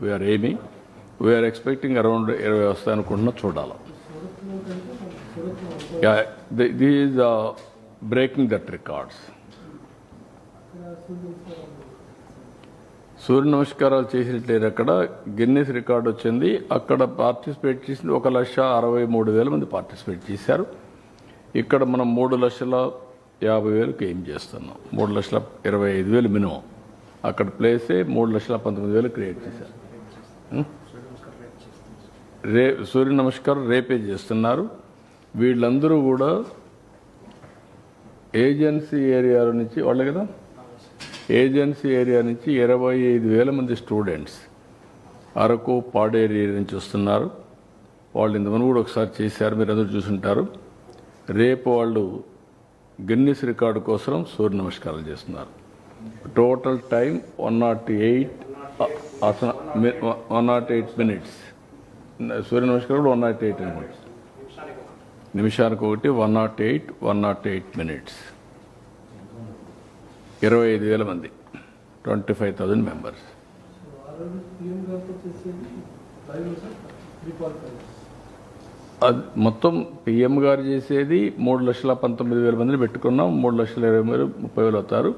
we're aiming. We're expecting around 20 వస్తాయి అనుకుంటున్నా. చూడాలి. This is breaking that records. సూర్య నమస్కారాలు చేసినట్లేదు. అక్కడ గిన్నెస్ రికార్డు వచ్చింది. అక్కడ పార్టిసిపేట్ చేసింది 1,63,000 మంది పార్టిసిపేట్ చేశారు. ఇక్కడ మనం 3,50,000కి ఏం చేస్తున్నాం. 3,25,000 మినిమం. అక్కడ ప్లేసే 3,19,000 క్రియేట్ చేశారు. సూర్య నమస్కారం రేపే చేస్తున్నారు. వీళ్ళందరూ కూడా ఏజెన్సీ ఏరియాల నుంచి వాళ్ళే కదా, ఏజెన్సీ ఏరియా నుంచి 25,000 మంది స్టూడెంట్స్ అరకు పాడేరు ఏరియా నుంచి వస్తున్నారు. వాళ్ళు ఇంతమంది కూడా ఒకసారి చేశారు, మీరు అందరూ చూసుంటారు. రేపు వాళ్ళు గిన్నిస్ రికార్డు కోసం సూర్య నమస్కారాలు చేస్తున్నారు. Total time 108 minutes. సూర్య నమస్కారం 108 మినిట్స్. నిమిషానికి ఒకటి 108 మినిట్స్. 25,000 మంది, 25,000 మెంబర్స్. అది మొత్తం పిఎం గారు చేసేది 3,19,000 మందిని పెట్టుకున్నాం. 3,20,000 అవుతారు.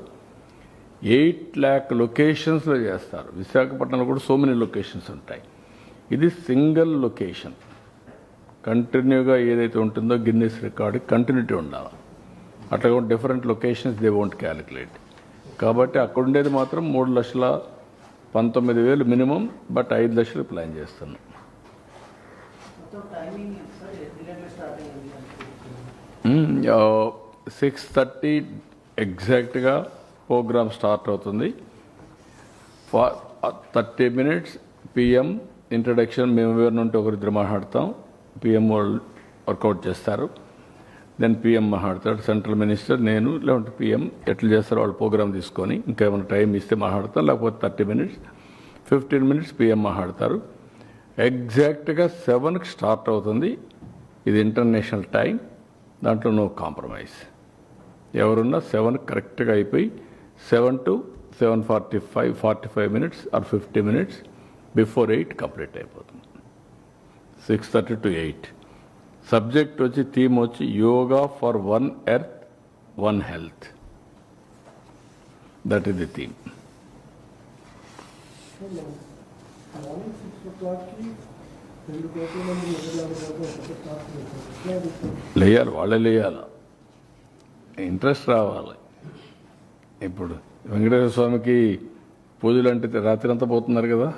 8 lakh లొకేషన్స్లో చేస్తారు. విశాఖపట్నంలో కూడా సో మెనీ లొకేషన్స్ ఉంటాయి. ఇది సింగిల్ లొకేషన్. కంటిన్యూగా ఏదైతే ఉంటుందో గిన్నెస్ రికార్డు కంటిన్యూటీ ఉండాలి. అట్లా different locations they won't calculate. కాబట్టి అక్కడ ఉండేది మాత్రం 3,19,000 మినిమం. బట్ 5 లక్షలు ప్లాన్ చేస్తున్నాం. 6:30 ఎగ్జాక్ట్గా ప్రోగ్రామ్ స్టార్ట్ అవుతుంది. 30 minutes పిఎం ఇంట్రడక్షన్. మేము ఎవరి నుండి ఒకరిద్దరు మాట్లాడతాం. పిఎం వాళ్ళు వర్కౌట్ చేస్తారు. దెన్ పిఎం మాట్లాడతాడు, సెంట్రల్ మినిస్టర్, నేను, లేకుంటే పిఎం ఎట్లా చేస్తారో వాళ్ళు ప్రోగ్రామ్ తీసుకొని ఇంకా ఏమైనా టైం ఇస్తే మాట్లాడతాం, లేకపోతే 30 minutes 15 minutes పిఎం మాట్లాడతారు. ఎగ్జాక్ట్గా 7కి స్టార్ట్ అవుతుంది. ఇది ఇంటర్నేషనల్ టైం, దాంట్లో నో కాంప్రమైజ్. ఎవరున్నా 7 కరెక్ట్గా అయిపోయి 7 to 7:45 45 minutes or 50 minutes before 8 complete అయిపోతుంది. 6:30 to 8. సబ్జెక్ట్ వచ్చి థీమ్ వచ్చి yoga for 1 earth 1 health. That is the theme. Morning 6 o'clockకి 2 కోట్ల మంది లేయాలి, వాళ్ళే లేయాలి, ఇంట్రెస్ట్ రావాలి. ఇప్పుడు వెంకటేశ్వర స్వామికి పూజలు అంటే రాత్రి అంతా పోతున్నారు కదా,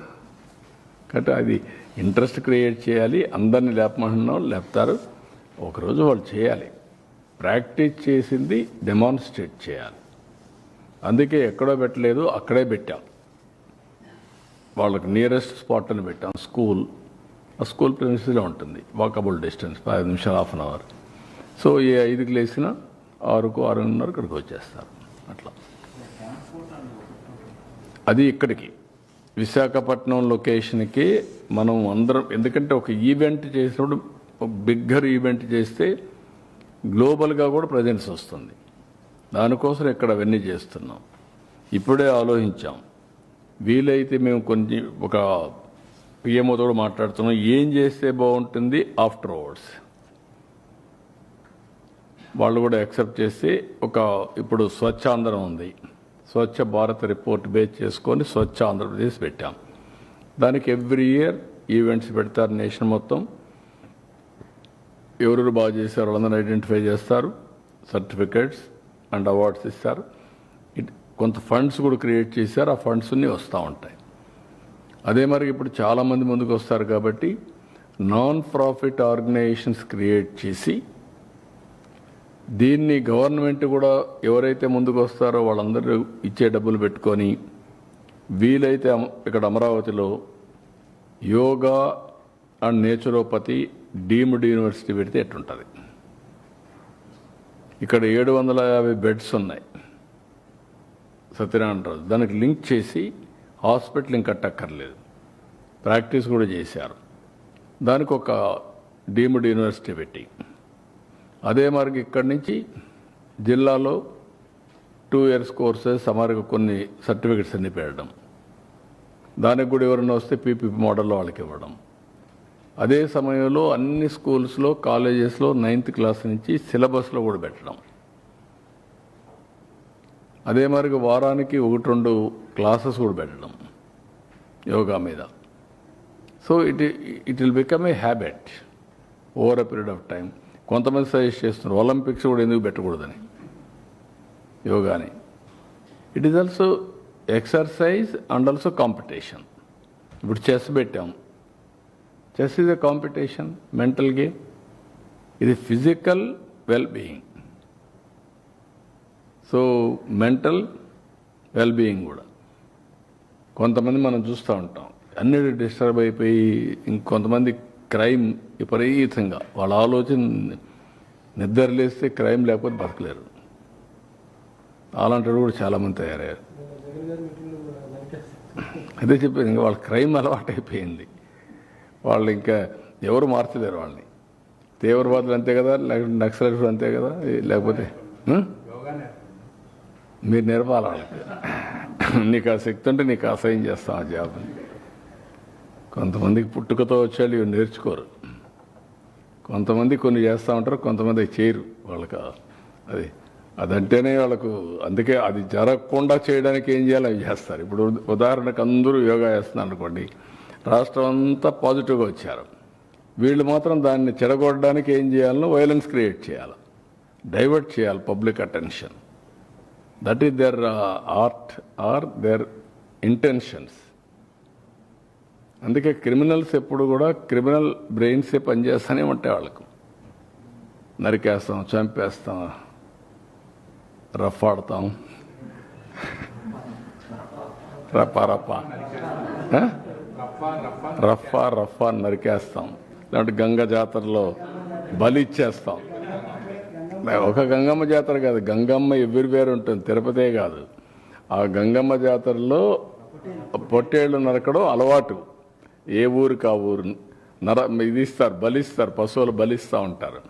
కాబట్టి అది ఇంట్రెస్ట్ క్రియేట్ చేయాలి. అందరినీ లేపమంటున్నాం, లేపుతారు. ఒకరోజు వాళ్ళు చేయాలి, ప్రాక్టీస్ చేసింది డెమాన్స్ట్రేట్ చేయాలి. అందుకే ఎక్కడో పెట్టలేదు, అక్కడే పెట్టాం. వాళ్ళకి నియరెస్ట్ స్పాట్ అని పెట్టాం. స్కూల్, ఆ స్కూల్ ప్రిన్సిస్లో ఉంటుంది, వాకబుల్ డిస్టెన్స్ 5 నిమిషాలు, 1/2 hour. సో ఏ 5కి లేచినా 6కు 6:30 ఇక్కడికి వచ్చేస్తారు. అట్లా అది ఇక్కడికి విశాఖపట్నం లొకేషన్కి మనం అందరం, ఎందుకంటే ఒక ఈవెంట్ చేసినప్పుడు, ఒక బిగ్గర్ ఈవెంట్ చేస్తే గ్లోబల్గా కూడా ప్రజెన్స్ వస్తుంది. దానికోసం ఇక్కడ అవన్నీ చేస్తున్నాం. ఇప్పుడే ఆలోచించాం, వీలైతే మేము కొన్ని ఒక పిఎంఓతో కూడా మాట్లాడుతున్నాం, ఏం చేస్తే బాగుంటుంది ఆఫ్టర్వర్డ్స్. వాళ్ళు కూడా యాక్సెప్ట్ చేసి ఇప్పుడు స్వచ్ఛాంధ్రం ఉంది, స్వచ్ఛ భారత్ రిపోర్ట్ బేస్ చేసుకొని స్వచ్ఛ ఆంధ్రప్రదేశ్ పెట్టాం. దానికి ఎవ్రీ ఇయర్ ఈవెంట్స్ పెడతారు నేషన్ మొత్తం. ఎవరెవరు బాగా చేశారు వాళ్ళందరూ ఐడెంటిఫై చేస్తారు, సర్టిఫికేట్స్ అండ్ అవార్డ్స్ ఇస్తారు. కొంత ఫండ్స్ కూడా క్రియేట్ చేశారు, ఆ ఫండ్స్ అన్నీ వస్తూ ఉంటాయి. అదే మరి ఇప్పుడు చాలామంది ముందుకు వస్తారు కాబట్టి నాన్ ప్రాఫిట్ ఆర్గనైజేషన్స్ క్రియేట్ చేసి దీన్ని గవర్నమెంట్ కూడా ఎవరైతే ముందుకు వస్తారో వాళ్ళందరూ ఇచ్చే డబ్బులు పెట్టుకొని వీలైతే ఇక్కడ అమరావతిలో yoga and naturopathy deemed university పెడితే ఎట్టుంటుంది. ఇక్కడ 750 బెడ్స్ ఉన్నాయి సత్యనారాయణ రాజు, దానికి లింక్ చేసి హాస్పిటల్ ఇంకా కట్టక్కర్లేదు, ప్రాక్టీస్ కూడా చేశారు. దానికి ఒక డీమ్డ్ యూనివర్సిటీ పెట్టి, అదే మరి ఇక్కడి నుంచి జిల్లాలో 2 years కోర్సెస్ అమరుగా కొన్ని సర్టిఫికెట్స్ అన్ని పెట్టడం, దానికి కూడా ఎవరైనా వస్తే పీపీపీ మోడల్లో వాళ్ళకి ఇవ్వడం. అదే సమయంలో అన్ని స్కూల్స్లో, కాలేజెస్లో 9th class నుంచి సిలబస్లో కూడా పెట్టడం. అదే మరి వారానికి 1-2 క్లాసెస్ కూడా పెట్టడం యోగా మీద. So it will become a habit over a period of time. కొంతమంది సజెస్ట్ చేస్తున్నారు ఒలింపిక్స్ కూడా ఎందుకు పెట్టకూడదని యోగాని. It is also exercise and also competition. ఇప్పుడు చెస్ పెట్టాం, chess is a competition, mental game. ఇది physical wellbeing, so mental wellbeing కూడా. కొంతమంది మనం చూస్తూ ఉంటాం అన్నిటి డిస్టర్బ్ అయిపోయి, ఇంకొంతమంది క్రైమ్ విపరీతంగా, వాళ్ళ ఆలోచన నిద్రలేస్తే క్రైమ్ లేకపోతే బతకలేరు. అలాంటి కూడా చాలామంది తయారయ్యారు. అదే చెప్పేది, ఇంకా వాళ్ళ క్రైమ్ అలవాటు అయిపోయింది. వాళ్ళు ఇంకా ఎవరు మార్చలేరు వాళ్ళని. తీవ్రవాదులు అంతే కదా, లేకపోతే నక్సలైట్లు అంతే కదా, లేకపోతే మీరు నేర్పాలి వాళ్ళకి. నీకు ఆ శక్తి ఉంటే నీకు అసహ్యం చేస్తాం ఆ జాబ్. కొంతమందికి పుట్టుకతో వచ్చేళ్ళు ఇవి నేర్చుకోరు, కొంతమంది కొన్ని చేస్తూ ఉంటారు, కొంతమంది చేయరు. వాళ్ళకి అదంటేనే వాళ్ళకు, అందుకే అది జరగకుండా చేయడానికి ఏం చేయాలో అవి చేస్తారు. ఇప్పుడు ఉదాహరణకు అందరూ యోగా చేస్తున్నారు అనుకోండి, రాష్ట్రం అంతా పాజిటివ్గా వచ్చారు, వీళ్ళు మాత్రం దాన్ని చెడగొట్టడానికి ఏం చేయాలో వైలెన్స్ క్రియేట్ చేయాలి, డైవర్ట్ చేయాలి public attention. That is their art or their intentions. అందుకే క్రిమినల్స్ ఎప్పుడు కూడా క్రిమినల్ బ్రెయిన్సే పనిచేస్తూనే ఉంటాయి. వాళ్ళకు నరికేస్తాం, చంపేస్తాం, రఫ్ ఆడతాం, రఫా నరికేస్తాం, లేదంటే గంగ జాతరలో బలి ఇచ్చేస్తాం. ఒక గంగమ్మ జాతర కాదు, గంగమ్మ ఎవ్రీవేర్ ఉంటుంది, తిరుపతే కాదు. ఆ గంగమ్మ జాతరలో పొట్టేళ్ళు నరకడం అలవాటు. ఏ ఊరికి ఆ ఊరు ఇది ఇస్తారు, బలిస్తారు, పశువులు బలిస్తూ ఉంటారు.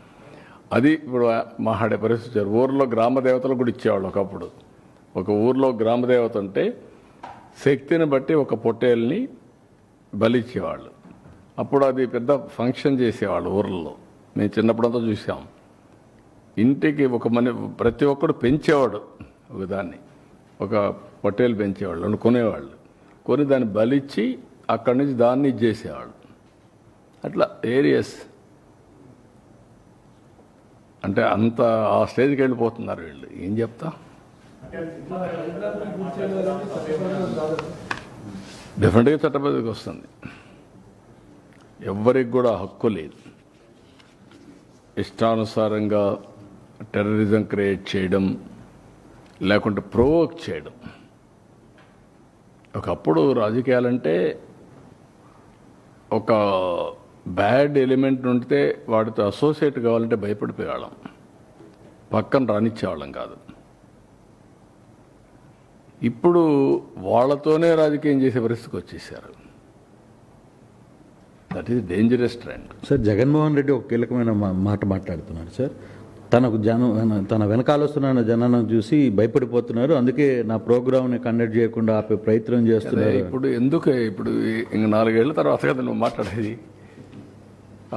అది ఇప్పుడు మాట్లాడే పరిస్థితి. ఊర్లో గ్రామ దేవతలు కూడా ఇచ్చేవాళ్ళు ఒకప్పుడు. ఒక ఊర్లో గ్రామదేవత ఉంటే శక్తిని బట్టి ఒక పొట్టేల్ని బలిచ్చేవాళ్ళు. అప్పుడు అది పెద్ద ఫంక్షన్ చేసేవాళ్ళు ఊర్లలో. మేము చిన్నప్పుడంతా చూసాం. ఇంటికి ఒక ప్రతి ఒక్కడు పెంచేవాడు ఒకదాన్ని, ఒక పొట్టేలు పెంచేవాళ్ళు, కొనేవాళ్ళు. కొని దాన్ని బలిచ్చి అక్కడి నుంచి దాన్ని ఇచ్చేసేవాళ్ళు. అట్లా ఏరియస్ అంటే అంత ఆ స్టేజ్కి వెళ్ళిపోతున్నారు వీళ్ళు. ఏం చెప్తా, డెఫినెట్గా చట్టబద్ధకి వస్తుంది. ఎవ్వరికి కూడా హక్కు లేదు ఇష్టానుసారంగా టెర్రరిజం క్రియేట్ చేయడం, లేకుంటే ప్రొవోక్ చేయడం. ఒకప్పుడు రాజకీయాలంటే ఒక బ్యాడ్ ఎలిమెంట్ ఉంటే వాడితో అసోసియేట్ కావాలంటే భయపడిపోయేవాళ్ళం, పక్కన రానిచ్చేవాళ్ళం కాదు. ఇప్పుడు వాళ్ళతోనే రాజకీయం చేసే పరిస్థితికి వచ్చేసారు. That is dangerous trend. Sir, Jaganmohan Reddy ఒక కీలకమైన మాట మాట్లాడుతున్నారు సార్. తన వెనకాల వస్తున్న జనాన్ని చూసి భయపడిపోతున్నారు, అందుకే నా ప్రోగ్రామ్ని కండక్ట్ చేయకుండా ఆపే ప్రయత్నం చేస్తున్నారు. ఇప్పుడు ఎందుకు ఇప్పుడు ఇంక 4 ఏళ్ల తర్వాత కదా నువ్వు మాట్లాడేది,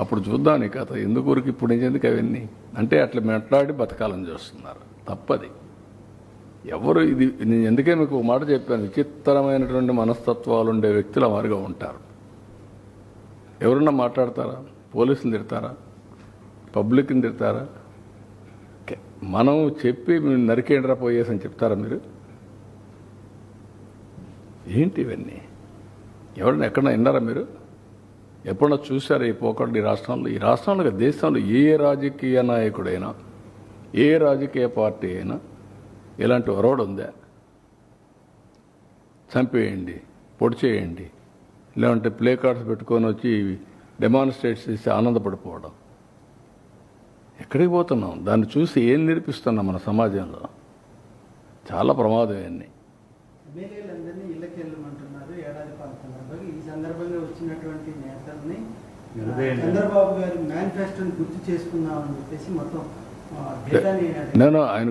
అప్పుడు చూద్దాం నీ కథ. ఎందుకు ఊరికి ఇప్పుడు ఎందుకు అవన్నీ అంటే అట్లా మాట్లాడి బతకాలని చూస్తున్నారు. తప్పది. ఎవరు ఇది నేను ఎందుకే మీకు ఒక మాట చెప్పాను, విచిత్రమైనటువంటి మనస్తత్వాలు ఉండే వ్యక్తులు వారిగా ఉంటారు. ఎవరన్నా మాట్లాడతారా? పోలీసులు తిడతారా? పబ్లిక్ని తిడతారా? మనం చెప్పి నరికేండ్రా పోయేసి అని చెప్తారా మీరు? ఏంటి ఇవన్నీ? ఎవరైనా ఎక్కడన్నా విన్నారా మీరు? ఎప్పుడన్నా చూసారా ఈ పోకడ? ఈ రాష్ట్రంలో దేశంలో ఏ రాజకీయ నాయకుడైనా, ఏ రాజకీయ పార్టీ అయినా ఇలాంటి ఒరవడు ఉందా? చంపేయండి, పొడి చేయండి, లేదంటే ప్లే కార్డ్స్ పెట్టుకొని వచ్చి డెమాన్స్ట్రేట్ చేసి ఆనందపడిపోవడం. ఎక్కడికి పోతున్నాం? దాన్ని చూసి ఏం నేర్పిస్తున్నాం మన సమాజంలో? చాలా ప్రమాదం ఇవన్నీ. ఎమ్మెల్యేలందరినీ ఇళ్ళకి వెళ్ళమంటున్నారు ఏడాది పాలన సందర్భంగా. ఈ సందర్భంగా వచ్చినటువంటి నేతల్ని చంద్రబాబు గారి మేనిఫెస్టోని గుర్తు చేసుకుందామని చెప్పేసి మొత్తం నేను ఆయన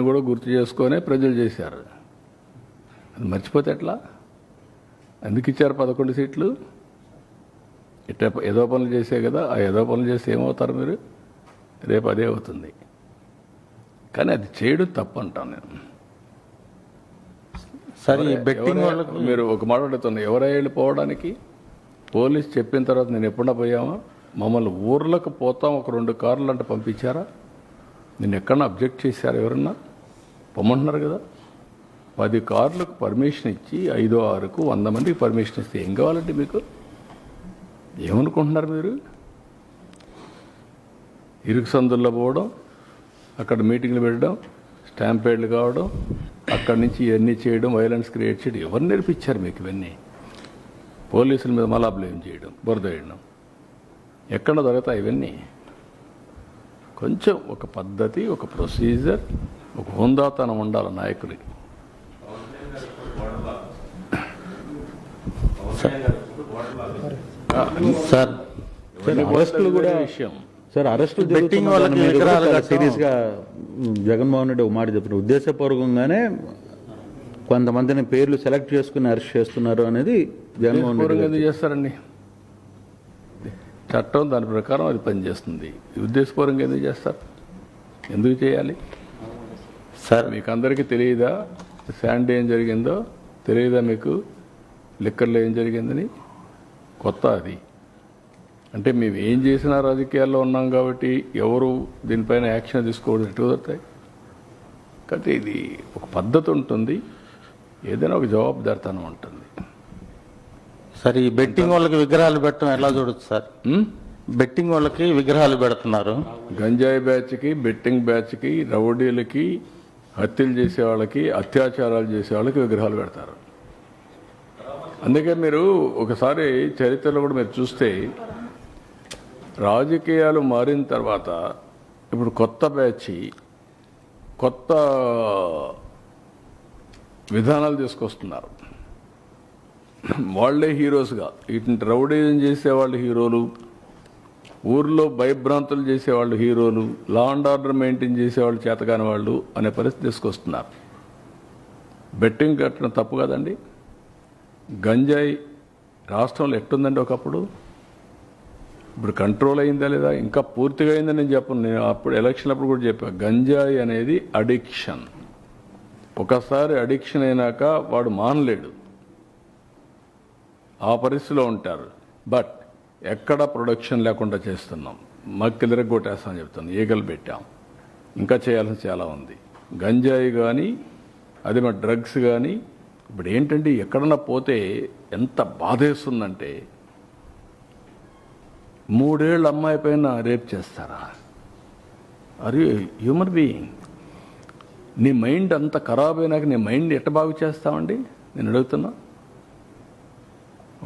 కూడా గుర్తు చేసుకొనే ప్రజలు చేశారు. అది మర్చిపోతే ఎట్లా? ఎందుకు ఇచ్చారు 11 సీట్లు? ఇట్లా ఏదో పనులు చేసే కదా. ఆ ఏదో పనులు చేస్తే ఏమవుతారు మీరు? రేపు అదే అవుతుంది. కానీ అది చేయడం తప్పు అంటాను నేను. సరే, బెట్టింగ్ వాళ్ళకు మీరు ఒక మాట అడుగుతున్నారు, ఎవరై వెళ్ళిపోవడానికి? పోలీస్ చెప్పిన తర్వాత నేను ఎప్పుడన్నా పోయామా? మమ్మల్ని ఊర్లకు పోతాం ఒక 2 కార్లు అంటే పంపించారా? నేను ఎక్కడన్నా అబ్జెక్ట్ చేశారు? ఎవరన్నా పొమ్మంటున్నారు కదా. 10 కార్లకు పర్మిషన్ ఇచ్చి 5, 6కు 100 మందికి పర్మిషన్ ఇస్తే ఏం కావాలంటే మీకు? ఏమనుకుంటున్నారు మీరు? ఇరుకు సందుల్లో పోవడం, అక్కడ మీటింగ్లు పెట్టడం, స్టాంపేడ్లు కావడం, అక్కడి నుంచి ఇవన్నీ చేయడం, వైలెన్స్ క్రియేట్ చేయడం. ఎవరు నేర్పించారు మీకు ఇవన్నీ? పోలీసుల మీద మళ్ళా బ్లేమ్ చేయడం, బురద వేయడం. ఎక్కడ జరుగుతాయి ఇవన్నీ? కొంచెం ఒక పద్ధతి, ఒక ప్రొసీజర్, ఒక హుందాతనం ఉండాలి నాయకుడికి. సార్, అరెస్టులు కూడా విషయం. సార్, అరెస్టులు బెట్టింగ్ వాళ్ళకి సీరియస్గా జగన్మోహన్ రెడ్డి ఒక మాట చెప్పిన ఉద్దేశపూర్వకంగానే కొంతమందిని పేర్లు సెలెక్ట్ చేసుకుని అరెస్ట్ చేస్తున్నారు అనేది జగన్మోహన్ రెడ్డి. ఎందుకు చేస్తారండి? చట్టం దాని ప్రకారం అది పనిచేస్తుంది. ఉద్దేశపూర్వకంగా ఎందుకు చేస్తారు? ఎందుకు చేయాలి సార్? మీకు అందరికీ తెలియదా శాండీ ఏం జరిగిందో? తెలియదా మీకు లిక్కర్లో ఏం జరిగిందని? కొత్త అది అంటే మేము ఏం చేసినా రాజకీయాల్లో ఉన్నాం కాబట్టి ఎవరు దీనిపైన యాక్షన్ తీసుకోవడం ఎటు కుదురుతాయి? కాబట్టి ఇది ఒక పద్ధతి ఉంటుంది, ఏదైనా ఒక జవాబుదారితనం ఉంటుంది. సార్, ఈ బెట్టింగ్ వాళ్ళకి విగ్రహాలు పెట్టడం ఎలా చూడొచ్చు సార్? బెట్టింగ్ వాళ్ళకి విగ్రహాలు పెడుతున్నారు. గంజాయి బ్యాచ్కి, బెట్టింగ్ బ్యాచ్కి, రౌడీలకి, హత్యలు చేసే వాళ్ళకి, అత్యాచారాలు చేసే వాళ్ళకి విగ్రహాలు పెడతారు. అందుకే మీరు ఒకసారి చరిత్రలో కూడా మీరు చూస్తే రాజకీయాలు మారిన తర్వాత ఇప్పుడు కొత్త బ్యాచ్ కొత్త విధానాలు తీసుకొస్తున్నారు. వాళ్లే హీరోస్గా, ఇటు రౌడీజం చేసేవాళ్ళు హీరోలు, ఊర్లో భయభ్రాంతులు చేసేవాళ్ళు హీరోలు, లా అండ్ ఆర్డర్ మెయింటైన్ చేసేవాళ్ళు చేతకాని వాళ్ళు అనే పరిస్థితి తీసుకొస్తున్నారు. బెట్టింగ్ కట్టడం తప్పు కదండి. గంజాయి రాష్ట్రంలో ఎట్టుందండి ఒకప్పుడు, ఇప్పుడు కంట్రోల్ అయిందా లేదా, ఇంకా పూర్తిగా అయిందని నేను చెప్పను. నేను అప్పుడు ఎలక్షన్ అప్పుడు కూడా చెప్పాను, గంజాయి అనేది అడిక్షన్. ఒకసారి అడిక్షన్ అయినాక వాడు మానలేడు, ఆ పరిస్థితిలో ఉంటారు. బట్ ఎక్కడ ప్రొడక్షన్ లేకుండా చేస్తున్నాం, మక్కిలిరగ కొట్టేస్తామని చెప్తాను, ఈగలు పెట్టాం. ఇంకా చేయాల్సిన చాలా ఉంది. గంజాయి కానీ అది మన డ్రగ్స్ కానీ ఇప్పుడు ఏంటంటే ఎక్కడన్నా పోతే ఎంత బాధేస్తుందంటే, 3 ఏళ్ళ అమ్మాయి పైన రేప్ చేస్తారా? అరే హ్యూమన్ బీయింగ్, నీ మైండ్ అంత ఖరాబ్ అయినాక నీ మైండ్ ఎట్ట బాగు చేస్తామండి నేను అడుగుతున్నా.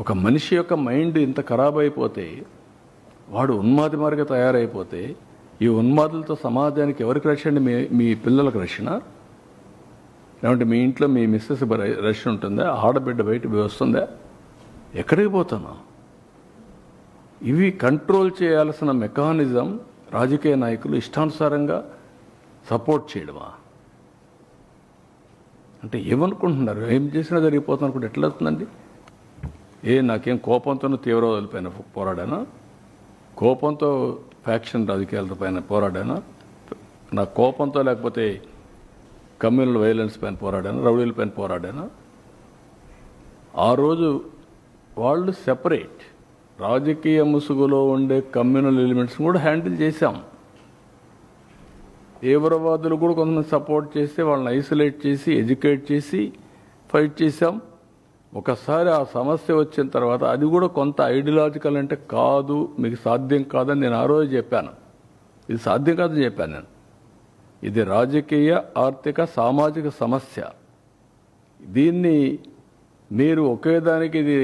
ఒక మనిషి యొక్క మైండ్ ఇంత ఖరాబ్ అయిపోతే, వాడు ఉన్మాది మార్గం తయారైపోతే, ఈ ఉన్మాదులతో సమాజానికి ఎవరికి రక్షణ? మీ పిల్లలకు రక్షణ? లేదంటే మీ ఇంట్లో మీ మిస్సెస్ రక్షణ ఉంటుందా? ఆడబిడ్డ బయట వస్తుందా? ఎక్కడికి పోతున్నా? ఇవి కంట్రోల్ చేయాల్సిన మెకానిజం రాజకీయ నాయకులు ఇష్టానుసారంగా సపోర్ట్ చేయడమా? అంటే ఏమనుకుంటున్నారు? ఏం చేసినా జరిగిపోతుంది అనుకుంటే ఎట్లా అవుతుందండి? నాకేం కోపంతో తీవ్రవాదుల పైన పోరాడానా? కోపంతో ఫ్యాక్షన్ రాజకీయాల పైన పోరాడానా? నా కోపంతో లేకపోతే కమ్యూనల్ వైలెన్స్ పైన పోరాడానా? రౌడీల పైన పోరాడానా? ఆ రోజు వాళ్ళు సెపరేట్, రాజకీయ ముసుగులో ఉండే కమ్యూనల్ ఎలిమెంట్స్ కూడా హ్యాండిల్ చేశాం. తీవ్రవాదులు కూడా కొంతమంది సపోర్ట్ చేస్తే వాళ్ళని ఐసోలేట్ చేసి ఎడ్యుకేట్ చేసి ఫైట్ చేశాం. ఒకసారి ఆ సమస్య వచ్చిన తర్వాత అది కూడా కొంత ఐడియాలజికల్ అంటే కాదు, మీకు సాధ్యం కాదని నేను ఆ రోజు చెప్పాను. ఇది సాధ్యం కాదని చెప్పాను నేను. ఇది రాజకీయ, ఆర్థిక, సామాజిక సమస్య. దీన్ని మీరు ఒకేదానికి ఇది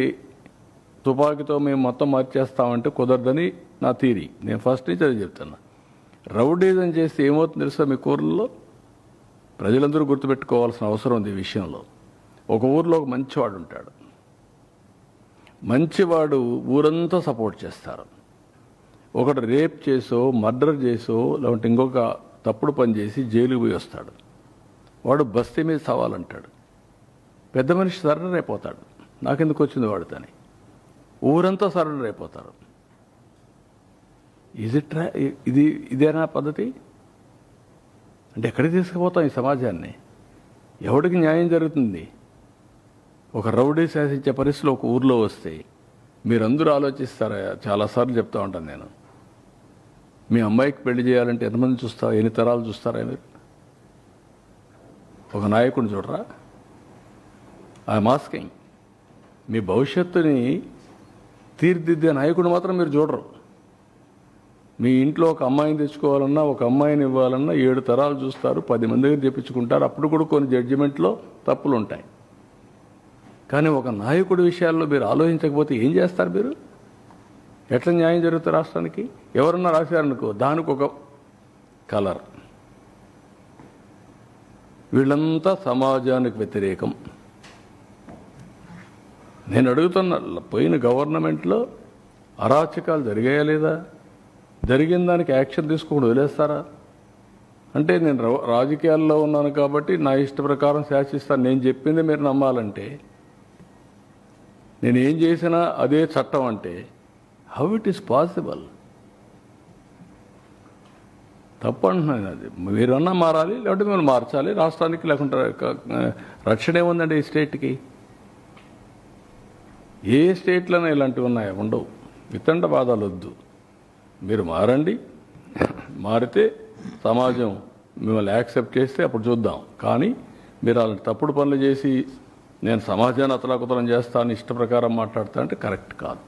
తుపాకీతో మేము మొత్తం మార్చేస్తామంటే కుదరదని నా థీరీ. నేను ఫస్ట్ నుంచి అది చెప్తున్నా. రౌడీజం చేస్తే ఏమవుతుంది తెలుసా? మీ ఊర్లలో ప్రజలందరూ గుర్తుపెట్టుకోవాల్సిన అవసరం ఉంది ఈ విషయంలో. ఒక ఊర్లో ఒక మంచివాడు ఉంటాడు, మంచివాడు ఊరంతా సపోర్ట్ చేస్తారు. ఒకడు రేప్ చేసో మర్డర్ చేసో లేదంటే ఇంకొక తప్పుడు పని చేసి జైలుకి పోయి వస్తాడు. వాడు బస్తీ మీద సవాలంటాడు. పెద్ద మనిషి సరెండర్ అయిపోతాడు, నాకెందుకు వచ్చింది వాడితోని. ఊరంతా సరెండర్ అయిపోతారు. ఇదేనా పద్ధతి? అంటే ఎక్కడికి తీసుకుపోతాం ఈ సమాజాన్ని? ఎవడికి న్యాయం జరుగుతుంది? ఒక రౌడీ శాసించే పరిస్థితులు ఒక ఊర్లో వస్తే మీరందరూ ఆలోచిస్తారా? చాలాసార్లు చెప్తా ఉంటాను నేను, మీ అమ్మాయికి పెళ్లి చేయాలంటే ఎంతమంది చూస్తారా? ఎన్ని తరాలు చూస్తారా మీరు? ఒక నాయకుడిని చూడరా? I'm asking. మీ భవిష్యత్తుని తీర్చిదిద్దే నాయకుడు మాత్రం మీరు చూడరు. మీ ఇంట్లో ఒక అమ్మాయిని తెచ్చుకోవాలన్నా, ఒక అమ్మాయిని ఇవ్వాలన్నా 7 తరాలు చూస్తారు, 10 మంది దగ్గర చెప్పించుకుంటారు. అప్పుడు కూడా కొన్ని జడ్జిమెంట్లో తప్పులు ఉంటాయి. కానీ ఒక నాయకుడి విషయాల్లో మీరు ఆలోచించకపోతే ఏం చేస్తారు మీరు? ఎట్లా న్యాయం జరుగుతుంది రాష్ట్రానికి? ఎవరన్నా రాశారనుకో దానికి ఒక కలర్. వీళ్ళంతా సమాజానికి వ్యతిరేకం. నేను అడుగుతున్నా, పోయిన గవర్నమెంట్లో అరాచకాలు జరిగాయా లేదా? జరిగిన దానికి యాక్షన్ తీసుకోకుండా వదిలేస్తారా? అంటే నేను రాజకీయాల్లో ఉన్నాను కాబట్టి నా ఇష్ట ప్రకారం శాసిస్తాను, నేను చెప్పింది మీరు నమ్మాలంటే, నేను ఏం చేసినా అదే చట్టం అంటే హౌ ఇట్ ఈస్ పాసిబుల్? తప్పు అంటున్నాను. అది మీరన్నా మారాలి, లేకపోతే మీరు మార్చాలి రాష్ట్రానికి. లేకుంటే రక్షణ ఏముందండి ఈ స్టేట్కి? ఏ స్టేట్లోనే ఇలాంటివి ఉన్నాయా? ఉండవు. వితండ బాధలు వద్దు. మీరు మారండి, మారితే సమాజం మిమ్మల్ని యాక్సెప్ట్ చేస్తే అప్పుడు చూద్దాం. కానీ మీరు అలాంటి తప్పుడు పనులు చేసి నేను సమాజాన్ని అతలాకుతలం చేస్తాను ఇష్ట ప్రకారం మాట్లాడతా అంటే కరెక్ట్ కాదు.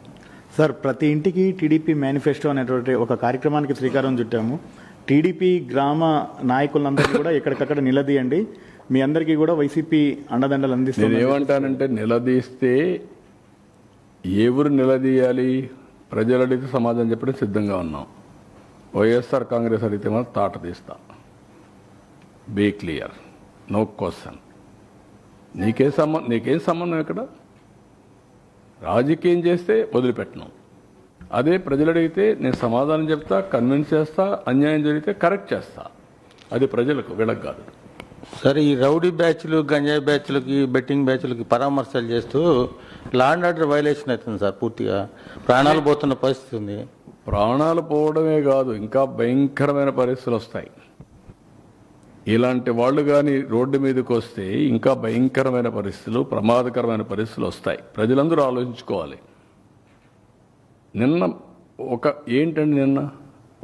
సార్, ప్రతి ఇంటికి టీడీపీ మేనిఫెస్టో అనేటువంటి ఒక కార్యక్రమానికి శ్రీకారం చుట్టాము. టీడీపీ గ్రామ నాయకులందరినీ కూడా ఎక్కడికక్కడ నిలదీయండి, మీ అందరికీ కూడా వైసీపీ అండదండలు అందిస్తుంది. నేను ఏమంటానంటే, నిలదీస్తే ఎవరు నిలదీయాలి? ప్రజలు అడిగితే సమాధానం చెప్పడం సిద్ధంగా ఉన్నాం. వైఎస్ఆర్ కాంగ్రెస్ అడిగితే మాత్రం తాట తీస్తా. Be clear, no question. నీకేం సంబంధం ఇక్కడ? రాజకీయం చేస్తే వదిలిపెట్టను. అదే ప్రజలు అడిగితే నేను సమాధానం చెప్తా, కన్విన్స్ చేస్తా, అన్యాయం జరిగితే కరెక్ట్ చేస్తా. అది ప్రజలకు, వీళ్ళకి కాదు. సరే, ఈ రౌడీ బ్యాచ్లు, గంజాయి బ్యాచ్లకి, బెట్టింగ్ బ్యాచ్లకి పరామర్శలు చేస్తూ లా అండ్ ఆర్డర్ వైలేషన్ అవుతుంది సార్. పూర్తిగా ప్రాణాలు పోతున్న పరిస్థితి ఉంది. ప్రాణాలు పోవడమే కాదు, ఇంకా భయంకరమైన పరిస్థితులు వస్తాయి. ఇలాంటి వాళ్ళు కానీ రోడ్డు మీదకి వస్తే ఇంకా భయంకరమైన పరిస్థితులు, ప్రమాదకరమైన పరిస్థితులు వస్తాయి. ప్రజలందరూ ఆలోచించుకోవాలి. నిన్న ఏంటండి, నిన్న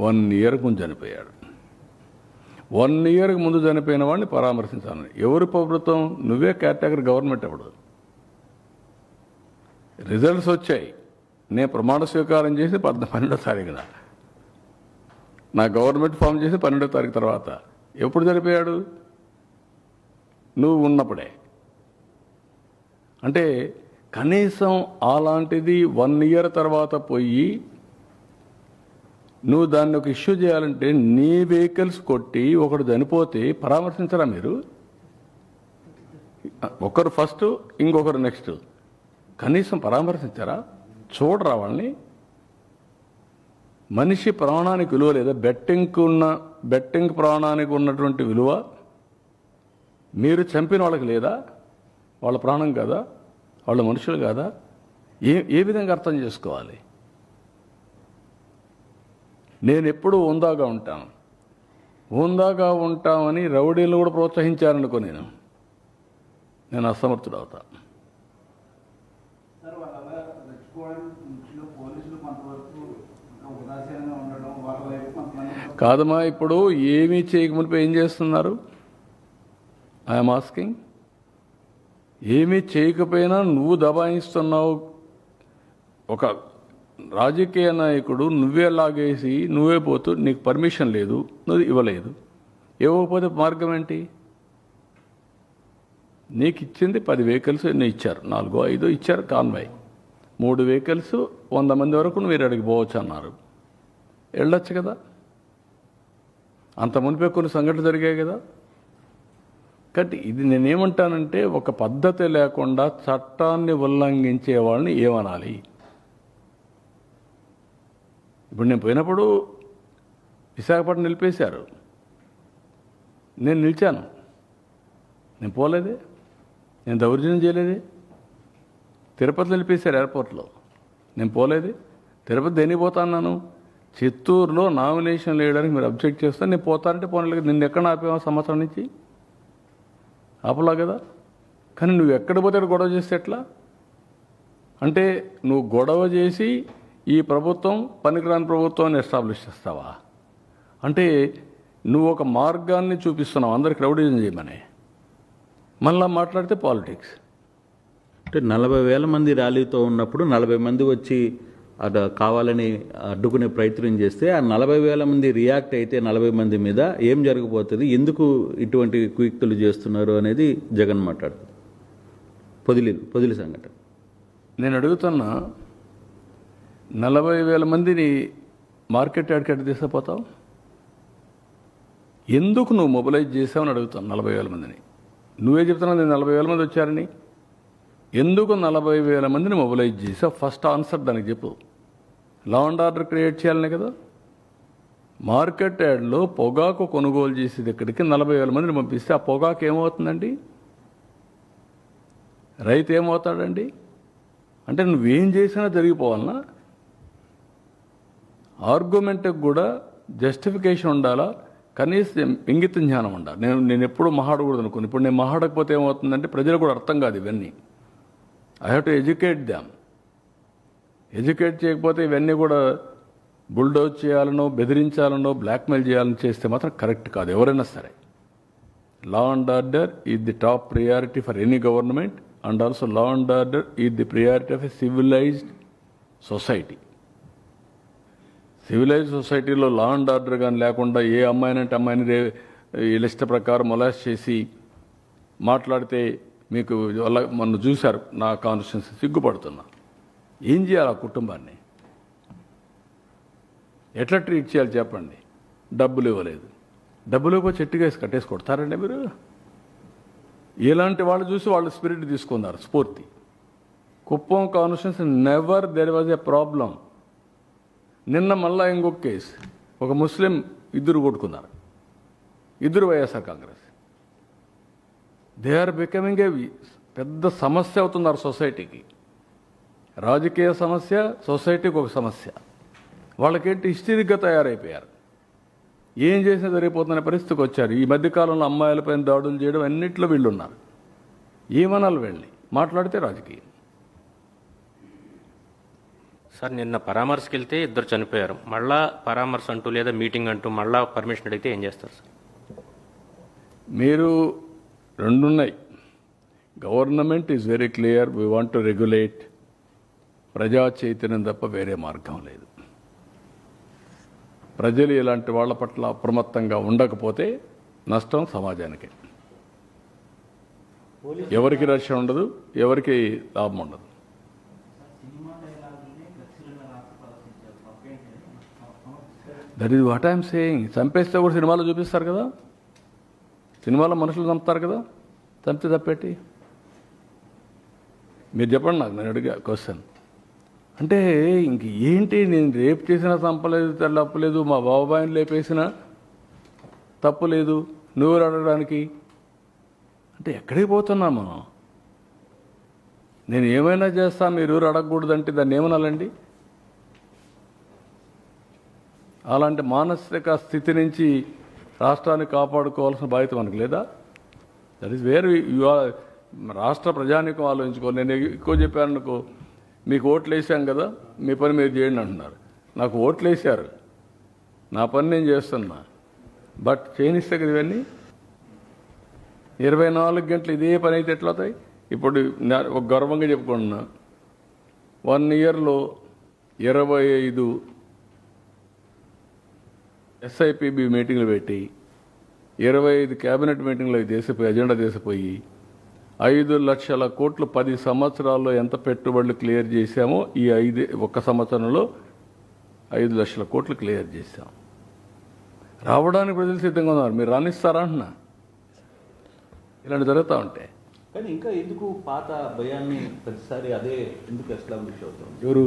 1 year ముందు చనిపోయాడు. 1 year ముందు చనిపోయిన వాడిని పరామర్శించాలని ఎవరు ప్రభుత్వం? నువ్వే కేటగిరీ గవర్నమెంట్. అప్పుడు రిజల్ట్స్ వచ్చాయి. నేను ప్రమాణ స్వీకారం చేసి 12వ తారీఖున, నా గవర్నమెంట్ ఫామ్ చేసి 12వ తారీఖు తర్వాత. ఎప్పుడు చనిపోయాడు? నువ్వు ఉన్నప్పుడే. అంటే కనీసం అలాంటిది 1 year తర్వాత పోయి నువ్వు దాన్ని ఒక ఇష్యూ చేయాలంటే నీ వెహికల్స్ కొట్టి ఒకడు చనిపోతే పరామర్శించరా మీరు? ఒకరు ఫస్ట్, ఇంకొకరు నెక్స్ట్. కనీసం పరామర్శించారా? చూడరా వాళ్ళని? మనిషి ప్రాణానికి విలువ లేదా? బెట్టింగ్ ప్రాణానికి ఉన్నటువంటి విలువ మీరు చంపిన వాళ్ళకి లేదా? వాళ్ళ ప్రాణం కాదా? వాళ్ళ మనుషులు కాదా? ఏ విధంగా అర్థం చేసుకోవాలి? నేను ఎప్పుడూ ఉందాగా ఉంటామని రౌడీలు కూడా ప్రోత్సహించారనుకో, నేను అసమర్థుడు అవుతా. కాదమ్మా, ఇప్పుడు ఏమీ చేయకమునిపై ఏం చేస్తున్నారు? I'm asking. ఏమీ చేయకపోయినా నువ్వు దబాయిస్తున్నావు. ఒక రాజకీయ నాయకుడు నువ్వే లాగేసి నువ్వే పోతూ, నీకు పర్మిషన్ లేదు, నువ్వు ఇవ్వలేదు. ఇవ్వకపోతే మార్గం ఏంటి? నీకు ఇచ్చింది 10 vehicles ఎన్నో ఇచ్చారు, 4-5 ఇచ్చారు కాన్వాయ్. 3 vehicles 100 మంది వరకు మీరు అడిగి పోవచ్చు అన్నారు. వెళ్ళొచ్చు కదా. అంత మునిపే కొన్ని సంఘటనలు జరిగాయి కదా. కాబట్టి ఇది నేనేమంటానంటే, ఒక పద్ధతి లేకుండా చట్టాన్ని ఉల్లంఘించే వాళ్ళని ఏమనాలి? ఇప్పుడు నేను పోయినప్పుడు విశాఖపట్నం నిలిపేశారు. నేను నిలిచాను. నేను పోలేదే, నేను దౌర్జన్యం చేయలేదే. తిరుపతి నిలిపేశారు ఎయిర్పోర్ట్లో, నేను పోలేదే. తిరుపతి దేనికి పోతా అన్నాను? చిత్తూరులో నామినేషన్ వేయడానికి మీరు అబ్జెక్ట్ చేస్తే నేను పోతానంటే పోనలేదు. నిన్ను ఎక్కడ ఆపేవా? సంవత్సరం నుంచి ఆపలా కదా. కానీ నువ్వు ఎక్కడ పోతే గొడవ చేస్తే ఎట్లా? అంటే నువ్వు గొడవ చేసి ఈ ప్రభుత్వం పనికిరాని ప్రభుత్వాన్ని ఎస్టాబ్లిష్ చేస్తావా? అంటే నువ్వు ఒక మార్గాన్ని చూపిస్తున్నావు అందరికి రౌడీజం చేయమని. మళ్ళా మాట్లాడితే పాలిటిక్స్. అంటే 40,000 మంది ర్యాలీతో ఉన్నప్పుడు 40 మంది వచ్చి అటు కావాలని అడ్డుకునే ప్రయత్నం చేస్తే ఆ 40,000 మంది రియాక్ట్ అయితే 40 మంది మీద ఏం జరగబోతుంది, ఎందుకు ఇటువంటి కుయుక్తులు చేస్తున్నారు అనేది జగన్ మాట్లాడుతుంది. పొదిలి సంఘటన నేను అడుగుతున్నా, 40,000 మందిని మార్కెట్ యార్డ్కి తీసుకుపోతావు? ఎందుకు నువ్వు మొబిలైజ్ చేసావని అడుగుతాను. 40,000 మందిని నువ్వే చెప్తున్నావు, నేను 40,000 మంది వచ్చారని. ఎందుకు 40,000 మందిని మొబిలైజ్ చేసావు? ఫస్ట్ ఆన్సర్ దానికి చెప్పు. లా అండ్ ఆర్డర్ క్రియేట్ చేయాలనే కదా. మార్కెట్ యార్డ్లో పొగాకు కొనుగోలు చేసేది ఇక్కడికి 40,000 మందిని పంపిస్తే ఆ పొగాకు ఏమవుతుందండి? రైతు ఏమవుతాడండి? అంటే నువ్వేం చేసినా జరిగిపోవాలన్నా? ఆర్గ్యుమెంట్కి కూడా జస్టిఫికేషన్ ఉండాలా, కనీసం ఇంగిత జ్ఞానం ఉండాలి. నేను ఎప్పుడూ మహాడకూడదు అనుకున్నాను. ఇప్పుడు నేను మహాడకపోతే ఏమవుతుందంటే ప్రజలకు కూడా అర్థం కాదు ఇవన్నీ. I have to educate them. Educate చేయకపోతే ఇవన్నీ కూడా బుల్డోజ్ చేయాలనో, బెదిరించాలనో, బ్లాక్మెయిల్ చేయాలని చేస్తే మాత్రం కరెక్ట్ కాదు ఎవరైనా సరే. Law and order is the top priority for any government, and also law and order is the priority of a civilised society. Civilised సొసైటీలో లా అండ్ ఆర్డర్ కానీ లేకుండా ఏ అమ్మాయినంటే అమ్మాయిని ఇష్ట ప్రకారం మొలాస్ట్ చేసి మాట్లాడితే మీకు మొన్న చూశారు నా కాన్స్టిట్యున్సీ. సిగ్గుపడుతున్నా. ఏం చేయాలి? ఆ కుటుంబాన్ని ఎట్లా ట్రీట్ చేయాలి చెప్పండి. డబ్బులు ఇవ్వలేదు. డబ్బులు ఇవ్వకపోతే చెట్టుగా వేసి కట్టేసి కొడతారండి మీరు? ఇలాంటి వాళ్ళు చూసి వాళ్ళు స్పిరిట్ తీసుకున్నారు, స్ఫూర్తి. Kuppam constituency never there was a problem. నిన్న మళ్ళా ఇంకొక కేసు, ఒక ముస్లిం ఇద్దరు కొట్టుకున్నారు, ఇద్దరు YSR Congress. They are becoming a పెద్ద సమస్య అవుతున్నారు సొసైటీకి. రాజకీయ సమస్య, సొసైటీకి ఒక సమస్య. వాళ్ళకేంటి హిస్టరీగా తయారైపోయారు. ఏం చేసినా జరిగిపోతున్న పరిస్థితికి వచ్చారు. ఈ మధ్యకాలంలో అమ్మాయిలపైన దాడులు చేయడం అన్నింటిలో వీళ్ళు ఉన్నారు. ఏమనాలి వెళ్ళి మాట్లాడితే రాజకీయం. సార్ నిన్న పరామర్శకి వెళ్తే ఇద్దరు చనిపోయారు, మళ్ళా పరామర్శ అంటూ లేదా మీటింగ్ అంటూ మళ్ళా పర్మిషన్ అడిగితే ఏం చేస్తారు సార్? మీరు రెండున్నాయి. Government is very clear, we want to regulate. ప్రజా చైతన్యం తప్ప వేరే మార్గం లేదు. ప్రజలు ఇలాంటి వాళ్ళ పట్ల అప్రమత్తంగా ఉండకపోతే నష్టం సమాజానికి. ఎవరికి రక్షణ ఉండదు, ఎవరికి లాభం ఉండదు. That is what I'm saying. చంపేస్తే కూడా సినిమాలో చూపిస్తారు కదా, సినిమాలో మనుషులు చంపుతారు కదా, చంపితే తప్పేటి? మీరు చెప్పండి నాకు, నేను అడిగా క్వశ్చన్. అంటే ఇంక ఏంటి, నేను రేపు చేసినా చంపలేదు, తప్పలేదు, మా బాబాయిని లేపేసినా తప్పులేదు, నువ్వు అడగడానికి అంటే ఎక్కడికి పోతున్నాం మనం? నేను ఏమైనా చేస్తా, మీరు ఎవరు అడగకూడదంటే దాన్ని ఏమనాలండి? అలాంటి మానసిక స్థితి నుంచి రాష్ట్రాన్ని కాపాడుకోవాల్సిన బాధ్యత మనకు లేదా? That is where you are. రాష్ట్ర ప్రజానికం ఆలోచించుకోవాలి. నేను ఎక్కువ చెప్పాను అనుకో, మీకు ఓట్లు వేసాం కదా, మీ పని మీరు చేయండి అంటున్నారు. నాకు ఓట్లు వేశారు, నా పని నేను చేస్తున్నా, బట్ చేయనిస్తే కదా ఇవన్నీ. 24 గంటలు ఇదే పని అయితే ఎట్లా అవుతాయి? ఇప్పుడు ఒక గర్వంగా చెప్పుకుంటున్నా, 1 ఇయర్లో 25 ఎస్ఐపిబి మీటింగ్లు పెట్టి 25 క్యాబినెట్ మీటింగ్లు చేసిపోయి అజెండా చేసిపోయి 5 లక్షల కోట్లు 10 సంవత్సరాల్లో ఎంత పెట్టుబడులు క్లియర్ చేశామో ఈ 1 సంవత్సరంలో 5 లక్షల కోట్లు క్లియర్ చేశాం. రావడానికి ప్రజలు సిద్ధంగా ఉన్నారు. మీరు రాణిస్తారా అంటున్నా? ఇలాంటి జరుగుతూ ఉంటాయి. కానీ ఇంకా ఎందుకు పాత భయాన్ని ప్రతిసారి అదే ఎందుకు ఎస్టాబ్లిష్ అవుతుంది? ఎవరు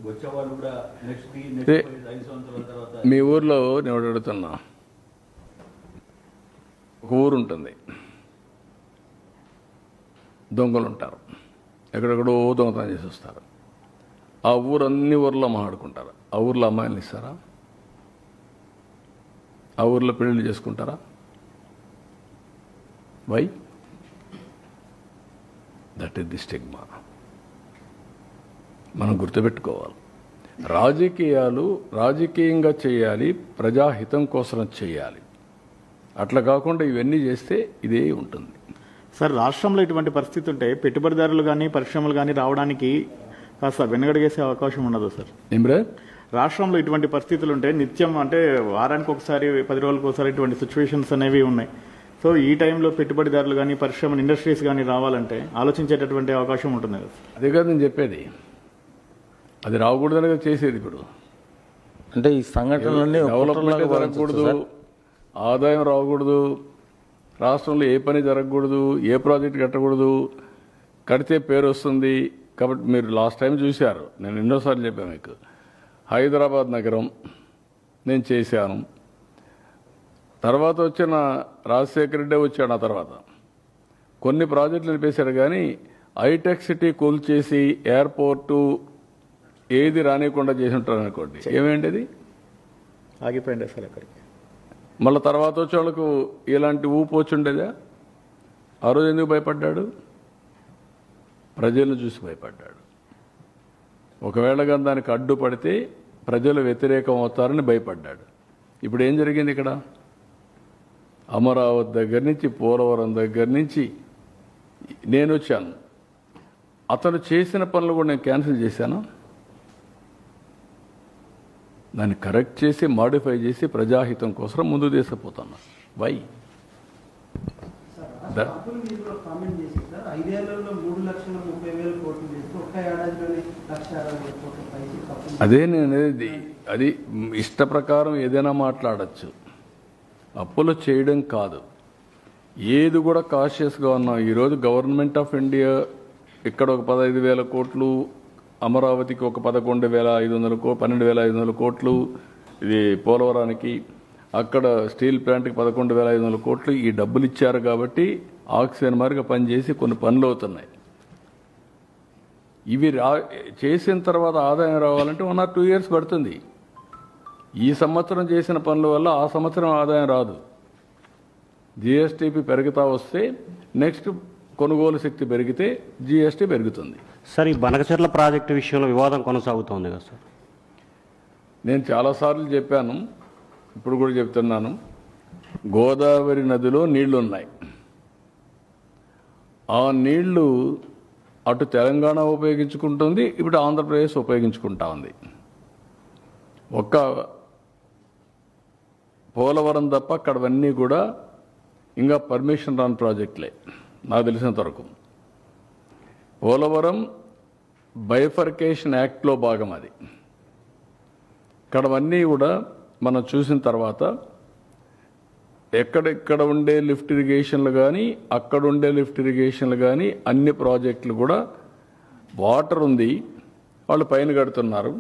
వచ్చేవాళ్ళు కూడా నెక్స్ట్ 5 సంవత్సరాల తర్వాత మీ ఊర్లో నేను అడుగుతున్నా, ఒక ఊరు ఉంటుంది, దొంగలు ఉంటారు, ఎక్కడెక్కడో దొంగతనం చేసి వస్తారు. ఆ ఊరు అన్ని ఊర్లో మాట్లాడుకుంటారు. ఆ ఊర్లో అమ్మాయిలు ఇస్తారా? ఆ ఊర్లో పెళ్ళిళ్ళు చేసుకుంటారా? Why? That is the stigma. మనం గుర్తుపెట్టుకోవాలి. రాజకీయాలు రాజకీయంగా చేయాలి, ప్రజాహితం కోసం చేయాలి. అట్లా కాకుండా ఇవన్నీ చేస్తే ఇదే ఉంటుంది. సార్, రాష్ట్రంలో ఇటువంటి పరిస్థితి ఉంటే పెట్టుబడిదారులు కానీ పరిశ్రమలు కానీ రావడానికి కాస్త వెనుగడిగేసే అవకాశం ఉండదు సార్? ఏమ్రా, రాష్ట్రంలో ఇటువంటి పరిస్థితులు ఉంటే నిత్యం అంటే వారానికి ఒకసారి 10 రోజులకు ఒకసారి ఇటువంటి సిచ్యువేషన్స్ అనేవి ఉన్నాయి. సో ఈ టైంలో పెట్టుబడిదారులు కానీ పరిశ్రమలు ఇండస్ట్రీస్ కానీ రావాలంటే ఆలోచించేటటువంటి అవకాశం ఉంటుంది కదా? అదే కదా నేను చెప్పేది. అది రాకూడదని కదా చేసేది. ఇప్పుడు అంటే ఈ సంఘటనలన్నీ డెవలప్మెంట్ జరగకూడదు, ఆదాయం రాకూడదు, రాష్ట్రంలో ఏ పని జరగకూడదు, ఏ ప్రాజెక్ట్ కట్టకూడదు, కడితే పేరు వస్తుంది. కాబట్టి మీరు లాస్ట్ టైం చూశారు, నేను ఎన్నోసార్లు చెప్పాను మీకు, హైదరాబాద్ నగరం నేను చేశాను. తర్వాత వచ్చిన రాజశేఖర రెడ్డి వచ్చాడు. ఆ తర్వాత కొన్ని ప్రాజెక్టులు నిలిపేశాడు, కానీ హైటెక్ సిటీ కూల్చేసి ఎయిర్పోర్టు ఏది రానియకుండా చేసి ఉంటారు అనుకోండి, ఏమేంటి అది ఆగిపోయింది సార్ అక్కడికి. మళ్ళీ తర్వాత వచ్చే వాళ్ళకు ఇలాంటి ఊపు వచ్చి ఉండేదా? ఆ రోజు ఎందుకు భయపడ్డాడు? ప్రజలను చూసి భయపడ్డాడు. ఒకవేళ కానీ దానికి అడ్డుపడితే ప్రజలు వ్యతిరేకం అవుతారని భయపడ్డాడు. ఇప్పుడు ఏం జరిగింది ఇక్కడ? అమరావతి దగ్గర నుంచి పోలవరం దగ్గర నుంచి నేను వచ్చాను. అతను చేసిన పనులు కూడా నేను క్యాన్సిల్ చేశాను. దాన్ని కరెక్ట్ చేసి మాడిఫై చేసి ప్రజాహితం కోసం ముందు తీసుకుపోతున్నా. వై? కామెంట్ చేసి సార్ 5 ఏళ్లలో 3,30,000 కోట్లు చేస్తూ ఒక్క ఏడాదిలోనే 1,60,000 కోట్ల పైకి తప్పు. అదే నేను అనేది, అది ఇష్ట ప్రకారం ఏదైనా మాట్లాడచ్చు, అప్పులు చేయడం కాదు. ఏది కూడా కాషియస్గా ఉన్నాం. ఈరోజు గవర్నమెంట్ ఆఫ్ ఇండియా ఇక్కడ ఒక 15,000 కోట్లు, అమరావతికి ఒక 11,500 12,500 కోట్లు, ఇది పోలవరానికి, అక్కడ స్టీల్ ప్లాంట్కి 11,500 కోట్లు ఈ డబ్బులు ఇచ్చారు కాబట్టి ఆక్సిజన్ మారిగా పనిచేసి కొన్ని పనులు అవుతున్నాయి. ఇవి చేసిన తర్వాత ఆదాయం రావాలంటే 1 or 2 years పడుతుంది. ఈ సంవత్సరం చేసిన పనుల వల్ల ఆ సంవత్సరం ఆదాయం రాదు. జిఎస్టీపీ పెరుగుతా వస్తే నెక్స్ట్ కొనుగోలు శక్తి పెరిగితే జిఎస్టీ పెరుగుతుంది. సార్, ఈ బనకచెర్ల ప్రాజెక్టు విషయంలో వివాదం కొనసాగుతోంది కదా సార్? నేను చాలాసార్లు చెప్పాను, ఇప్పుడు కూడా చెప్తున్నాను. గోదావరి నదిలో నీళ్లు ఉన్నాయి. ఆ నీళ్లు అటు తెలంగాణ ఉపయోగించుకుంటుంది, ఇప్పుడు ఆంధ్రప్రదేశ్ ఉపయోగించుకుంటా ఉంది. ఒక్క పోలవరం తప్ప అక్కడవన్నీ కూడా ఇంకా పర్మిషన్ రాని ప్రాజెక్టులే నాకు తెలిసినంత వరకు. పోలవరం బైఫర్కేషన్ యాక్ట్లో భాగం అది. ఇక్కడవన్నీ కూడా మనం చూసిన తర్వాత ఎక్కడెక్కడ ఉండే లిఫ్ట్ ఇరిగేషన్లు కానీ, అక్కడ ఉండే లిఫ్ట్ ఇరిగేషన్లు కానీ, అన్ని ప్రాజెక్టులు కూడా వాటర్ ఉంది, వాళ్ళు పైన కడుతున్నారు.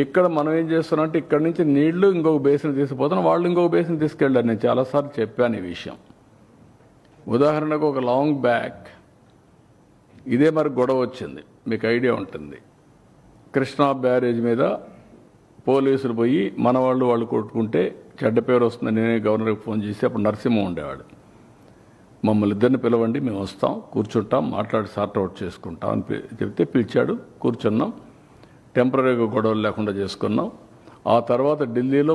ఇక్కడ మనం ఏం చేస్తున్నాం అంటే ఇక్కడ నుంచి నీళ్లు ఇంకొక బేసిన్ తీసుకుపోతున్నాం, వాళ్ళు ఇంకొక బేసిన్ తీసుకెళ్ళారు. నేను చాలాసార్లు చెప్పాను ఈ విషయం. ఉదాహరణకు ఒక లాంగ్ బ్యాక్ ఇదే మరి గొడవ వచ్చింది, మీకు ఐడియా ఉంటుంది. కృష్ణా బ్యారేజ్ మీద పోలీసులు పోయి మన వాళ్ళు కొట్టుకుంటే చెడ్డ పేరు వస్తుంది. నేనే గవర్నర్కి ఫోన్ చేసి, అప్పుడు నరసింహ ఉండేవాడు, మమ్మల్ని ఇద్దరిని పిలవండి, మేము వస్తాం, కూర్చుంటాం, మాట్లాడి సార్ట్అవుట్ చేసుకుంటాం అని చెప్తే పిలిచాడు. కూర్చున్నాం, టెంపరీగా గొడవలు లేకుండా చేసుకున్నాం. ఆ తర్వాత ఢిల్లీలో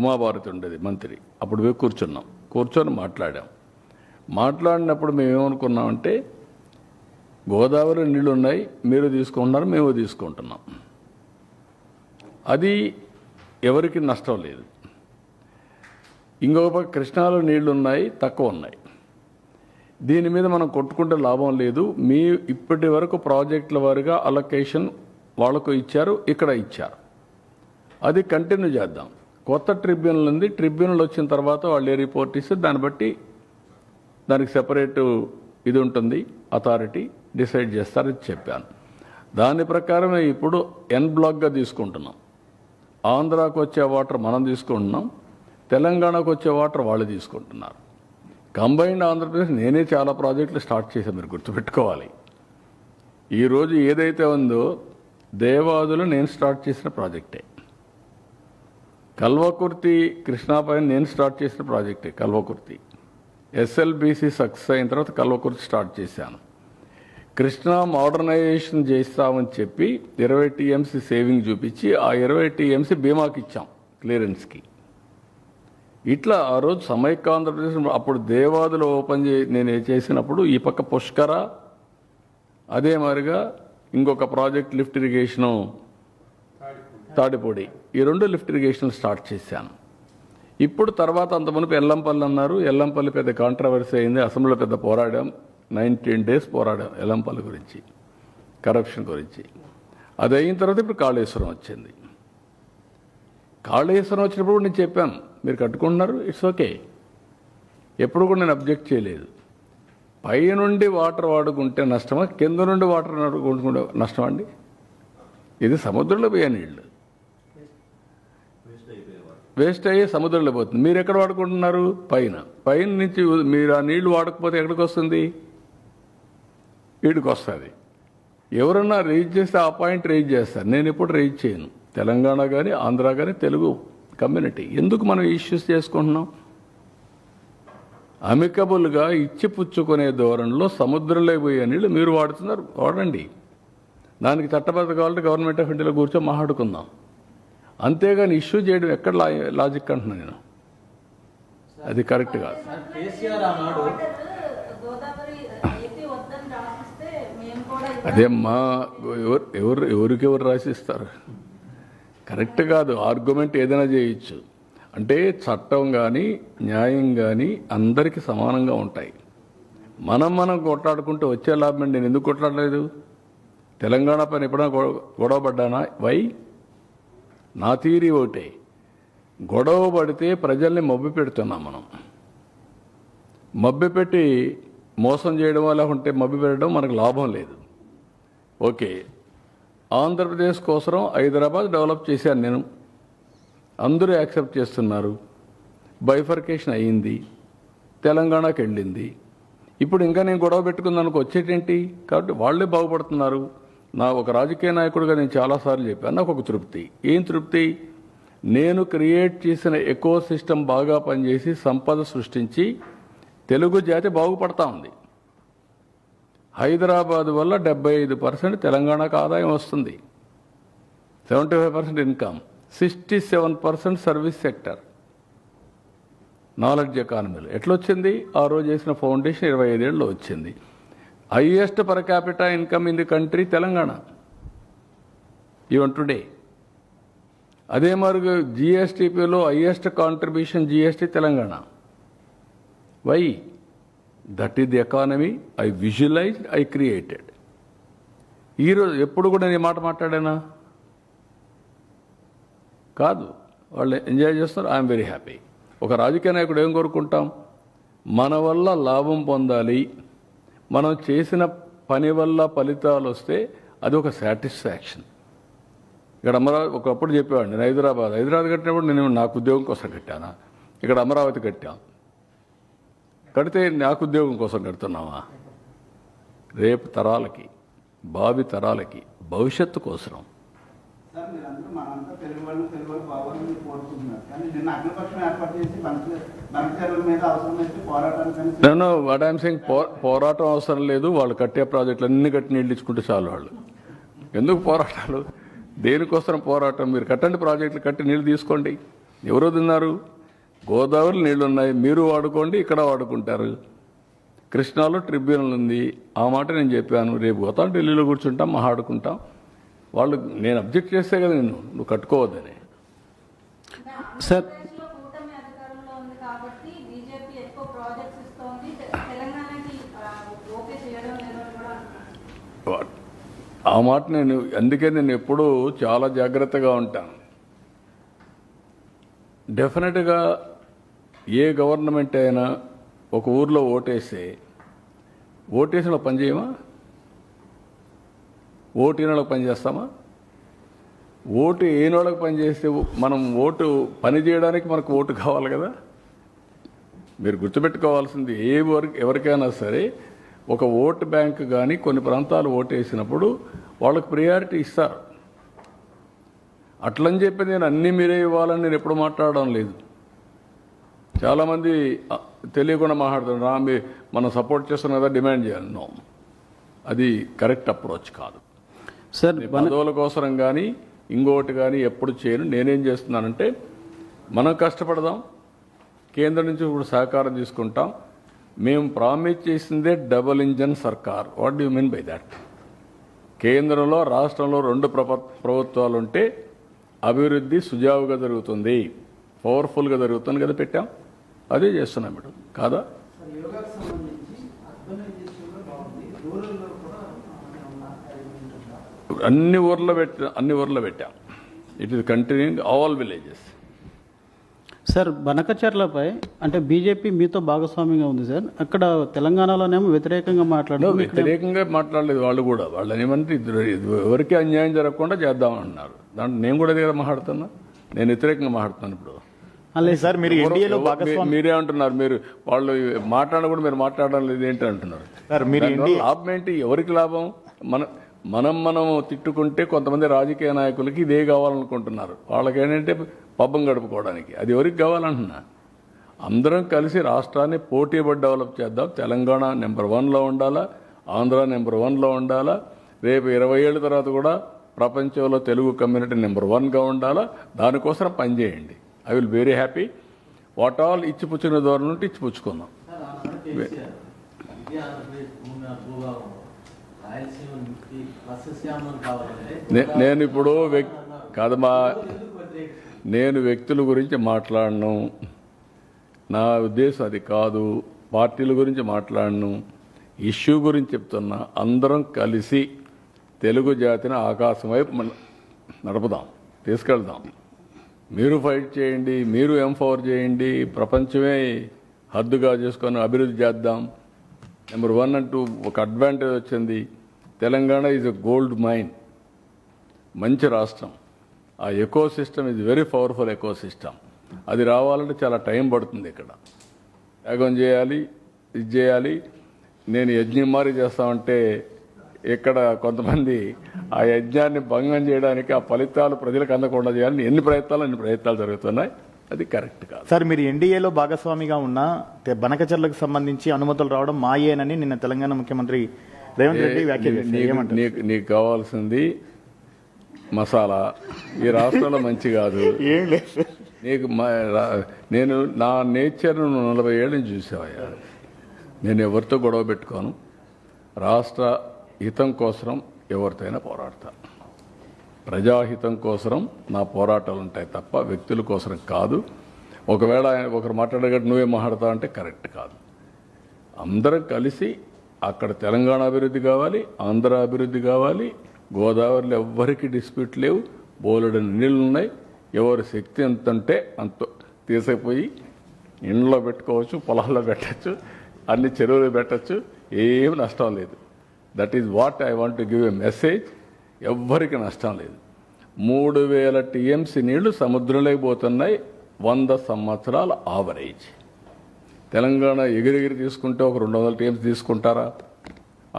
ఉమాభారతి ఉండేది మంత్రి, అప్పుడు పోయి కూర్చొని మాట్లాడినప్పుడు మేము ఏమనుకున్నామంటే గోదావరి నీళ్ళు ఉన్నాయి, మీరు తీసుకుంటున్నారు, మేము తీసుకుంటున్నాం. అది ఎవరికి నష్టం లేదు. ఇంకొక పక్క కృష్ణాలో నీళ్లు ఉన్నాయి, తక్కువ ఉన్నాయి. దీని మీద మనం కొట్టుకుంటే లాభం లేదు. మీ ఇప్పటి వరకు ప్రాజెక్టుల వారిగా అలొకేషన్ వాళ్ళకు ఇచ్చారు, ఇక్కడ ఇచ్చారు, అది కంటిన్యూ చేద్దాం. కొత్త ట్రిబ్యునల్ ఉంది, ట్రిబ్యునల్ వచ్చిన తర్వాత వాళ్ళు ఏ రిపోర్ట్ ఇస్తే దాన్ని బట్టి దానికి సెపరేట్ ఇది ఉంటుంది, అథారిటీ డిసైడ్ చేస్తారని చెప్పాను. దాని ప్రకారమే ఇప్పుడు ఎన్ బ్లాక్గా తీసుకుంటున్నాం. ఆంధ్రాకు వచ్చే వాటర్ మనం తీసుకుంటున్నాం, తెలంగాణకు వచ్చే వాటర్ వాళ్ళు తీసుకుంటున్నారు. కంబైన్డ్ ఆంధ్రప్రదేశ్ నేనే చాలా ప్రాజెక్టులు స్టార్ట్ చేశాను, మీరు గుర్తుపెట్టుకోవాలి. ఈరోజు ఏదైతే ఉందో దేవాదులు నేను స్టార్ట్ చేసిన ప్రాజెక్టే, కల్వకుర్తి కృష్ణాపైన నేను స్టార్ట్ చేసిన ప్రాజెక్టే కల్వకుర్తి. ఎస్ఎల్బీసీ సక్సెస్ అయిన తర్వాత కల్వకుర్తి స్టార్ట్ చేశాను. కృష్ణా మోడర్నైజేషన్ చేస్తామని చెప్పి 20 టీఎంసీ సేవింగ్ చూపించి ఆ 20 టీఎంసీ బీమాకి ఇచ్చాం క్లియరెన్స్కి. ఇట్లా ఆ రోజు సమైక్య ఆంధ్రప్రదేశ్ అప్పుడు దేవాదులు నేను చేసినప్పుడు ఈ పక్క పుష్కర, అదే మాదిరిగా ఇంకొక ప్రాజెక్ట్ లిఫ్ట్ ఇరిగేషను తాడిపొడి, ఈ 2 లిఫ్ట్ ఇరిగేషన్ స్టార్ట్ చేశాను. ఇప్పుడు తర్వాత అంత మునుపు ఎల్లంపల్లి అన్నారు. ఎల్లంపల్లి పెద్ద కాంట్రవర్సీ అయింది, అసెంబ్లీలో పెద్ద పోరాడాం, 19 days పోరాడాం ఎల్లంపల్లి గురించి, కరప్షన్ గురించి. అది అయిన తర్వాత ఇప్పుడు కాళేశ్వరం వచ్చింది. కాళేశ్వరం వచ్చినప్పుడు నేను చెప్పాను, మీరు కట్టుకుంటున్నారు, ఇట్స్ ఓకే, ఎప్పుడు కూడా నేను అబ్జెక్ట్ చేయలేదు. పై నుండి వాటర్ వాడుకుంటే నష్టమా, కింద నుండి వాటర్ వాడుకుంటే నష్టమా అండి? ఇది సముద్రంలో పోయే నీళ్ళు, వేస్ట్ అయ్యే సముద్రంలో పోతుంది. మీరు ఎక్కడ వాడుకుంటున్నారు? పైన నుంచి మీరు ఆ నీళ్లు వాడకపోతే ఎక్కడికి వస్తుంది? వీడికి వస్తుంది. ఎవరన్నా రేజ్ చేస్తే ఆ పాయింట్ రేజ్ చేస్తారు, నేను ఎప్పుడు రేజ్ చేయను. తెలంగాణ కానీ ఆంధ్ర కానీ తెలుగు కమ్యూనిటీ ఎందుకు మనం ఇష్యూస్ చేసుకుంటున్నాం? అమికబుల్గా ఇచ్చి పుచ్చుకునే ధోరణిలో సముద్రంలో పోయే నీళ్ళు మీరు వాడుతున్నారు, వాడండి. దానికి చట్టబద్ధ కావాలంటే గవర్నమెంట్ ఆఫ్ ఇండియాలో కూర్చొని మాట్లాడుకుందాం. అంతేగాని ఇష్యూ చేయడం ఎక్కడ లాజిక్ అంటున్నాను నేను, అది కరెక్ట్ కాదు. అదేమ్మా, ఎవరికెవరు రాసిస్తారు? కరెక్ట్ కాదు. ఆర్గ్యుమెంట్ ఏదైనా చేయొచ్చు, అంటే చట్టం కానీ న్యాయం కానీ అందరికీ సమానంగా ఉంటాయి. మనం కొట్లాడుకుంటే వచ్చే లాభం నేను ఎందుకు కొట్లాడలేదు? తెలంగాణ పైన ఎప్పుడైనా గొడవ పడ్డానా? వై? నా థియరీ ఒకటే, గొడవ పడితే ప్రజల్ని మభ్య పెడుతున్నాం మనం. మభ్య పెట్టి మోసం చేయడం లేకుంటే మభ్య పెట్టడం మనకు లాభం లేదు. ఓకే, ఆంధ్రప్రదేశ్ కోసం హైదరాబాద్ డెవలప్ చేశాను నేను, అందరూ యాక్సెప్ట్ చేస్తున్నారు, బైఫర్కేషన్ అయ్యింది, తెలంగాణకి వెళ్ళింది. ఇప్పుడు ఇంకా నేను గొడవ పెట్టుకుందానికి వచ్చేటేంటి? కాబట్టి వాళ్ళే బాగుపడుతున్నారు. నా ఒక రాజకీయ నాయకుడిగా నేను చాలాసార్లు చెప్పాను, నాకు ఒక తృప్తి. ఏం తృప్తి? నేను క్రియేట్ చేసిన ఎకో సిస్టమ్ బాగా పనిచేసి సంపద సృష్టించి తెలుగు జాతి బాగుపడతా ఉంది. హైదరాబాద్ వల్ల 75% తెలంగాణకు ఆదాయం వస్తుంది, 75% ఇన్కమ్, 67% సర్వీస్ సెక్టర్, నాలెడ్జ్ ఎకానమీలో. ఎట్లొచ్చింది? ఆ రోజు చేసిన ఫౌండేషన్ 25 ఏళ్ళలో వచ్చింది. Highest per capital income in the country Telangana even today. అదే మరి జిఎస్టిపిలో highest contribution GST Telangana. Why? That is the economy I visualized, I created. ఈరోజు ఎప్పుడు కూడా నేను మాట మాట్లాడానా? కాదు. వాళ్ళు ఎంజాయ్ చేస్తున్నారు, ఐఎమ్ వెరీ హ్యాపీ. ఒక రాజకీయ నాయకుడు ఏం కోరుకుంటాం? మన వల్ల లాభం పొందాలి, మనం చేసిన పని వల్ల ఫలితాలు వస్తే అది ఒక సాటిస్ఫాక్షన్. ఇక్కడ అమరావతి ఒకప్పుడు చెప్పేవాడిని, నేను హైదరాబాద్ కట్టినప్పుడు నేను నాకు ఉద్యోగం కోసం కట్టానా? ఇక్కడ అమరావతి కట్టాం, కడితే నాకు ఉద్యోగం కోసం కడుతున్నావా? రేపు తరాలకి, భావి తరాలకి, భవిష్యత్తు కోసం. సార్ మీరందరూ మనంతా తెలుగు వాళ్ళు బాగోవాలని కోరుకుంటున్నారు, కానీ నిన్న అఖిలపక్షం ఏర్పాటు చేసి బంకచెరువుల మీద అవసరమైతే పోరాటానికి నేను వాట్ ఐఎమ్ సెయింగ్, పోరాటం అవసరం లేదు. వాళ్ళు కట్టే ప్రాజెక్టులు అన్ని కట్టి నీళ్ళు ఇచ్చుకుంటే చాలు. వాళ్ళు ఎందుకు పోరాటాలు? దేనికోసం పోరాటం? మీరు కట్టండి, ప్రాజెక్టులు కట్టి నీళ్ళు తీసుకోండి. ఎవరు తిన్నారు? గోదావరి నీళ్లు ఉన్నాయి, మీరు వాడుకోండి, ఇక్కడ వాడుకుంటారు. కృష్ణాలో ట్రిబ్యునల్ ఉంది, ఆ మాట నేను చెప్పాను. రేపు పోతాం, ఢిల్లీలో కూర్చుంటాం, మాట్లాడుకుంటాం. వాళ్ళు నేను అబ్జెక్ట్ చేస్తే కదా నువ్వు కట్టుకోవద్దని. సార్ ఆ మాట నేను అందుకే నేను ఎప్పుడూ చాలా జాగ్రత్తగా ఉంటాను. డెఫినెట్గా ఏ గవర్నమెంట్ అయినా ఒక ఊర్లో ఓటేస్తే ఓటేసిన పని చేయమా? ఓటు ఏనోళ్ళకి పని చేస్తామా? ఓటు ఏనోళ్ళకి పని చేస్తే మనం ఓటు పని చేయడానికి మనకు ఓటు కావాలి కదా. మీరు గుర్తుపెట్టుకోవాల్సింది, ఎవరికైనా సరే ఒక ఓటు బ్యాంక్ కానీ కొన్ని ప్రాంతాలు ఓటు వేసినప్పుడు వాళ్ళకి ప్రియారిటీ ఇస్తారు. అట్లని చెప్పి నేను అన్నీ మీరే ఇవ్వాలని నేను ఎప్పుడు మాట్లాడడం లేదు. చాలామంది తెలియకుండా మాట్లాడుతున్నారు, మనం సపోర్ట్ చేస్తున్నాం కదా, డిమాండ్ చేయాలి. నో, అది కరెక్ట్ అప్రోచ్ కాదు. సార్ పదవుల కోసం కానీ ఇంకోటి కానీ ఎప్పుడు చేయను. నేనేం చేస్తున్నానంటే, మనం కష్టపడదాం, కేంద్రం నుంచి కూడా సహకారం తీసుకుంటాం. మేము ప్రామిస్ చేసిందే డబుల్ ఇంజన్ సర్కార్. What do you mean by that? కేంద్రంలో రాష్ట్రంలో 2 ప్రభుత్వాలు ఉంటే అభివృద్ధి సుజావుగా జరుగుతుంది, పవర్ఫుల్గా జరుగుతుంది కదా పెట్టాం. అదే చేస్తున్నాం మేడం, కాదా? యోగాకు సంబంధించి అర్బనైజేషన్లో బాగుంది, రూరల్లో కూడా అన్ని ఊర్లో పెట్టాం. It is continuing all villages. Sir బనకచర్లపై అంటే బీజేపీ మీతో భాగస్వామ్యంగా ఉంది సార్. అక్కడ తెలంగాణలోనేమో వ్యతిరేకంగా వ్యతిరేకంగా మాట్లాడలేదు. వాళ్ళు కూడా వాళ్ళని ఏమంటే ఎవరికి అన్యాయం జరగకుండా చేద్దామన్నారు. దాంట్లో నేను కూడా దగ్గర మాట్లాడుతున్నా, నేను వ్యతిరేకంగా మాట్లాడుతున్నాను. ఇప్పుడు సార్ మీరు ఎన్డీఏలో మీరే అంటున్నారు, మీరు వాళ్ళు మాట్లాడడం కూడా మీరు మాట్లాడడం లేదు ఏంటి అంటున్నారు. లాభం ఏంటి? ఎవరికి లాభం? మనం తిట్టుకుంటే కొంతమంది రాజకీయ నాయకులకి ఇదే కావాలనుకుంటున్నారు. వాళ్ళకి ఏంటంటే పబ్బం గడుపుకోవడానికి. అది ఎవరికి కావాలంటున్నా? అందరం కలిసి రాష్ట్రాన్ని పోటీపడి డెవలప్ చేద్దాం. తెలంగాణ నెంబర్ 1లో ఉండాలా, ఆంధ్ర నెంబర్ 1లో ఉండాలా. రేపు 20 ఏళ్ళ తర్వాత కూడా ప్రపంచంలో తెలుగు కమ్యూనిటీ నెంబర్ 1గా ఉండాలా. దానికోసం పనిచేయండి. I will very happy. What all ఇచ్చిపుచ్చుకునే దూరం నుండి ఇచ్చిపుచ్చుకుందాం. నేను ఇప్పుడు కాదమ్మా, నేను వ్యక్తుల గురించి మాట్లాడను. నా ఉద్దేశం అది కాదు. పార్టీల గురించి మాట్లాడను. ఇష్యూ గురించి చెప్తున్నా. అందరం కలిసి తెలుగు జాతిని ఆకాశం వైపు నడుపుదాం, తీసుకెళ్దాం. మీరు ఫైట్ చేయండి, మీరు ఎంపవర్ చేయండి, ప్రపంచమే హద్దుగా చేసుకొని అభివృద్ధి చేద్దాం. నెంబర్ 1 అంటూ ఒక అడ్వాంటేజ్ వచ్చింది. Telangana is a gold mine, మంచి రాష్ట్రం. ఆ ecosystem is very powerful ecosystem. అది రావాలంటే చాలా టైం పడుతుంది. ఇక్కడ యాగం చేయాలి, ఇది చేయాలి. నేను యజ్ఞం మారి చేస్తామంటే ఇక్కడ కొంతమంది ఆ యజ్ఞాన్ని భంగం చేయడానికి, ఆ ఫలితాలు ప్రజలకు అందకుండా చేయాలని అన్ని ప్రయత్నాలు జరుగుతున్నాయి. అది కరెక్ట్ కాదు. సార్, మీరు ఎన్డీఏలో భాగస్వామిగా ఉన్న బనకచర్లకు సంబంధించి అనుమతులు రావడం మాయేనని నిన్న తెలంగాణ ముఖ్యమంత్రి రేవంత్ రెడ్డి వ్యాఖ్యానించారు. నీకు కావాల్సింది మసాలా ఈ రాష్ట్రంలో మంచి కాదు. ఏం లేదు, నీకు నేను నా నేచర్ను 40 ఏళ్ళ నుంచి చూసావయ్యా. నేను ఎవరితో గొడవ పెట్టుకోను. రాష్ట్ర హితం కోసం ఎవరితోనైనా పోరాడతా. ప్రజాహితం కోసం నా పోరాటాలు ఉంటాయి తప్ప వ్యక్తుల కోసం కాదు. ఒకవేళ ఆయన ఒకరు మాట్లాడగట్టు నువ్వే మాట్లాడతావు అంటే కరెక్ట్ కాదు. అందరం కలిసి అక్కడ తెలంగాణ అభివృద్ధి కావాలి, ఆంధ్ర అభివృద్ధి కావాలి. గోదావరిలో ఎవ్వరికి డిస్ప్యూట్ లేవు, బోలెడని నీళ్ళు ఉన్నాయి. ఎవరి శక్తి ఎంత ఉంటే అంత తీసుకుపోయి ఇండ్లో పెట్టుకోవచ్చు, పొలాల్లో పెట్టచ్చు, అన్ని చెరువులు పెట్టచ్చు, ఏం నష్టం లేదు. That is what I want to give a message. ఎవ్వరికి నష్టం లేదు. 3000 టీఎంసీ నీళ్లు సముద్రంలోకి పోతున్నాయి. 100 సంవత్సరాల ఆవరేజ్. తెలంగాణ ఎగిరెగిరి తీసుకుంటే ఒక 200 టీఎంసీ తీసుకుంటారా?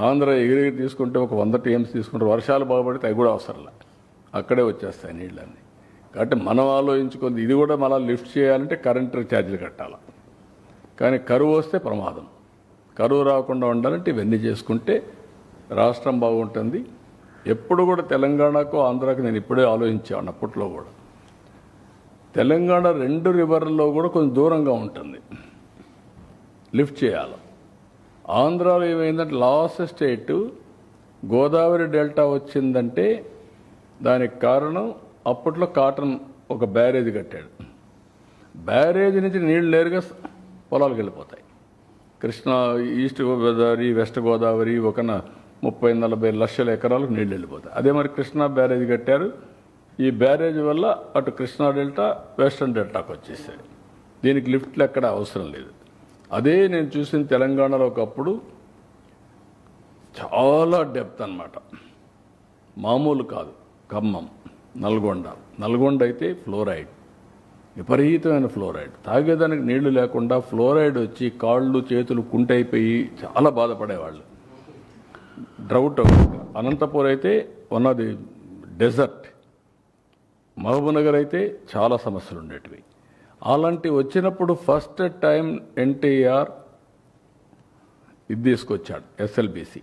ఆంధ్ర ఎగిరెగిరి తీసుకుంటే ఒక 100 టీఎంసీ తీసుకుంటారు. వర్షాలు బాగుపడితే అవి కూడా అవసరంలే, అక్కడే వచ్చేస్తాయి నీళ్ళన్నీ. కాబట్టి మనం ఆలోచించుకుంది ఇది కూడా మళ్ళీ లిఫ్ట్ చేయాలంటే కరెంటు ఛార్జీలు కట్టాలి. కానీ కరువు వస్తే ప్రమాదం. కరువు రాకుండా ఉండాలంటే ఇవన్నీ చేసుకుంటే రాష్ట్రం బాగుంటుంది. ఎప్పుడు కూడా తెలంగాణకు ఆంధ్రాకు నేను ఇప్పుడే ఆలోచించాను. అప్పట్లో కూడా తెలంగాణ 2 రివర్లలో కూడా కొంచెం దూరంగా ఉంటుంది, లిఫ్ట్ చేయాలి. ఆంధ్రాలో ఏమైందంటే లాస్ట్ స్టేట్ గోదావరి డెల్టా వచ్చిందంటే దానికి కారణం అప్పట్లో కాటన్ ఒక బ్యారేజ్ కట్టాడు. బ్యారేజ్ నుంచి నీళ్ళు నేరుగా పొలాలకు వెళ్ళిపోతాయి. కృష్ణా, ఈస్ట్ గోదావరి, వెస్ట్ గోదావరి ఒక 30-40 లక్షల ఎకరాలకు నీళ్ళు వెళ్ళిపోతాయి. అదే మరి కృష్ణా బ్యారేజ్ కట్టారు. ఈ బ్యారేజ్ వల్ల అటు కృష్ణా డెల్టా, వెస్టర్న్ డెల్టాకు వచ్చేసాయి. దీనికి లిఫ్ట్లు ఎక్కడ అవసరం లేదు. అదే నేను చూసిన తెలంగాణలో ఒకప్పుడు చాలా డెప్త్ అన్నమాట, మామూలు కాదు. ఖమ్మం, నల్గొండ అయితే ఫ్లోరైడ్, విపరీతమైన ఫ్లోరైడ్. తాగేదానికి నీళ్లు లేకుండా ఫ్లోరైడ్ వచ్చి కాళ్ళు చేతులు కుంటైపోయి చాలా బాధపడేవాళ్ళు. డ్రౌట్. అనంతపూర్ అయితే ఉన్నది డెజర్ట్. మహబూబ్నగర్ అయితే చాలా సమస్యలు ఉండేటివి. అలాంటి వచ్చినప్పుడు ఫస్ట్ టైం ఎన్టీఆర్ ఇది తీసుకొచ్చాడు, SLBC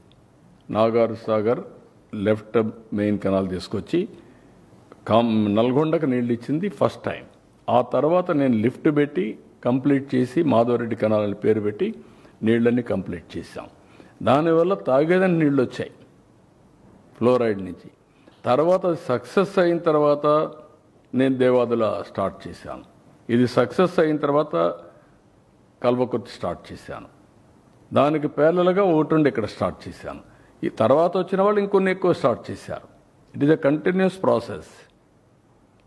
Nagar Sagar left main canal తీసుకొచ్చి నల్గొండకు నీళ్ళు ఇచ్చింది ఫస్ట్ టైం. ఆ తర్వాత నేను లిఫ్ట్ పెట్టి కంప్లీట్ చేసి మాధవరెడ్డి కెనాల్ అని పేరు పెట్టి నీళ్ళన్నీ కంప్లీట్ చేశాం. దానివల్ల తాగేదని నీళ్ళు వచ్చాయి ఫ్లోరైడ్ నుంచి. తర్వాత సక్సెస్ అయిన తర్వాత నేను దేవాదుల స్టార్ట్ చేశాను. ఇది సక్సెస్ అయిన తర్వాత కల్వకుర్తి స్టార్ట్ చేశాను. దానికి పేర్లలుగా ఒకటి ఇక్కడ స్టార్ట్ చేశాను. ఈ తర్వాత వచ్చిన వాళ్ళు ఇంకొన్ని ఎక్కువ స్టార్ట్ చేశారు. It is a continuous process.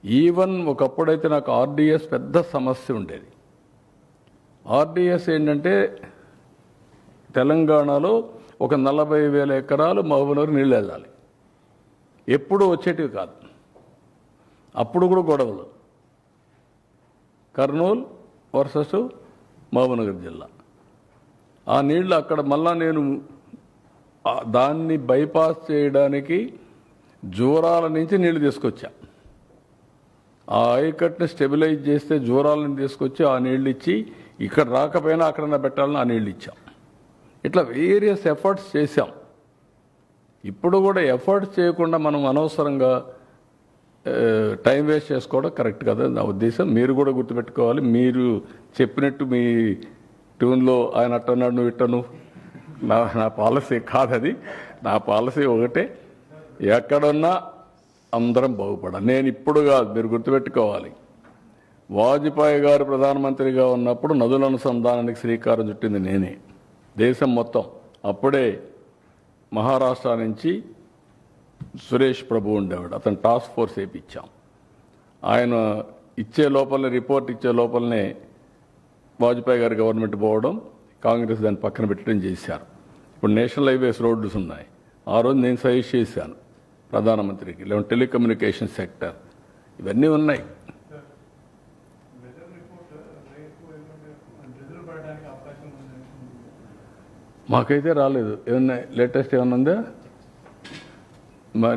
Even ఒకప్పుడైతే నాకు ఆర్డీఎస్ పెద్ద సమస్య ఉండేది. ఆర్డీఎస్ ఏంటంటే తెలంగాణలో ఒక 40,000 ఎకరాలు మహబూబ్నగర్ నీళ్ళు వెళ్ళాలి. ఎప్పుడు వచ్చేటివి కాదు. అప్పుడు కూడా గొడవలు. కర్నూలు వర్సెస్ మహబూబ్నగర్ జిల్లా. ఆ నీళ్లు అక్కడ మళ్ళా నేను దాన్ని బైపాస్ చేయడానికి జూరాల నుంచి నీళ్లు తీసుకొచ్చా. ఆ ఆయకట్టుని స్టెబిలైజ్ చేస్తే జూరాలను తీసుకొచ్చి ఆ నీళ్ళు ఇచ్చి ఇక్కడ రాకపోయినా అక్కడన్నా పెట్టాలని ఆ నీళ్ళు ఇచ్చాం. ఇట్లా వేరియస్ ఎఫర్ట్స్ చేశాం. ఇప్పుడు కూడా ఎఫర్ట్స్ చేయకుండా మనం అనవసరంగా టైం వేస్ట్ చేసుకోవడం కరెక్ట్ కదా నా ఉద్దేశం. మీరు కూడా గుర్తుపెట్టుకోవాలి. మీరు చెప్పినట్టు మీ ట్యూన్లో ఆయన అట్టన్నాడు, నువ్వు ఇట్టను, నా పాలసీ కాదది. నా పాలసీ ఒకటే, ఎక్కడున్నా అందరం బాగుపడాలి. నేను ఇప్పుడు కాదు, మీరు గుర్తుపెట్టుకోవాలి. వాజ్పేయి గారు ప్రధానమంత్రిగా ఉన్నప్పుడు నదుల అనుసంధానానికి శ్రీకారం చుట్టింది నేనే. దేశం మొత్తం అప్పుడే మహారాష్ట్ర నుంచి సురేష్ ప్రభు ఉండేవాడు, అతను టాస్క్ ఫోర్స్ వేయించాం. ఆయన ఇచ్చే లోపలనే, రిపోర్ట్ ఇచ్చే లోపలనే వాజ్పేయి గారి గవర్నమెంట్ పోవడం, కాంగ్రెస్ దాన్ని పక్కన పెట్టడం చేశారు. ఇప్పుడు నేషనల్ హైవేస్ రోడ్స్ ఉన్నాయి. ఆ రోజు నేను సజెస్ట్ చేశాను ప్రధానమంత్రికి, లేదంటే టెలికమ్యూనికేషన్ సెక్టర్, ఇవన్నీ ఉన్నాయి. మాకైతే రాలేదు. ఏమన్నా లేటెస్ట్ ఏమన్నా ఉందా?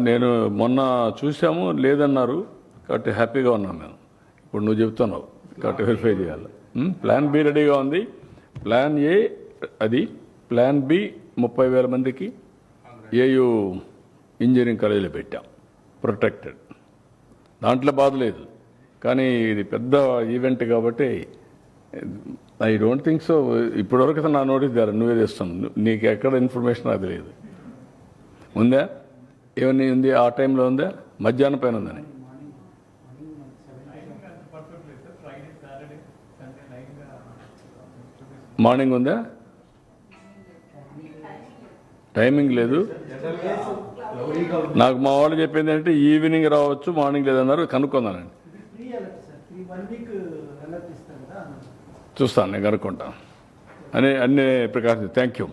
నేను మొన్న చూసాము, లేదన్నారు. కాబట్టి హ్యాపీగా ఉన్నాం మేము. ఇప్పుడు నువ్వు చెప్తున్నావు కాబట్టి వెరిఫై చేయాలి. ప్లాన్ బి రెడీగా ఉంది. ప్లాన్ ఏ అది, ప్లాన్ బి 30,000 మందికి ఏయూ ఇంజనీరింగ్ కాలేజీలో పెట్టాం, ప్రొటెక్టెడ్. దాంట్లో బాధ లేదు. కానీ ఇది పెద్ద ఈవెంట్ కాబట్టి ఐ డోంట్ థింక్ సో. ఇప్పటివరకు నా నోటీస్ ద్వారా నువ్వే తెస్తున్నావు. నీకు ఎక్కడ ఇన్ఫర్మేషన్ అది లేదు. ఉందా? ఏమన్నా ఉంది? ఆ టైంలో ఉందా? మధ్యాహ్నం పైన ఉందని మార్నింగ్ ఉందా? టైమింగ్ లేదు. నాకు మా వాళ్ళు చెప్పింది ఏంటంటే ఈవినింగ్ రావచ్చు, మార్నింగ్ లేదన్నారు. కనుక్కుందానండి, చూస్తాను, నేను కనుక్కుంటాను. అన్ని ప్రకాశం. Thank you.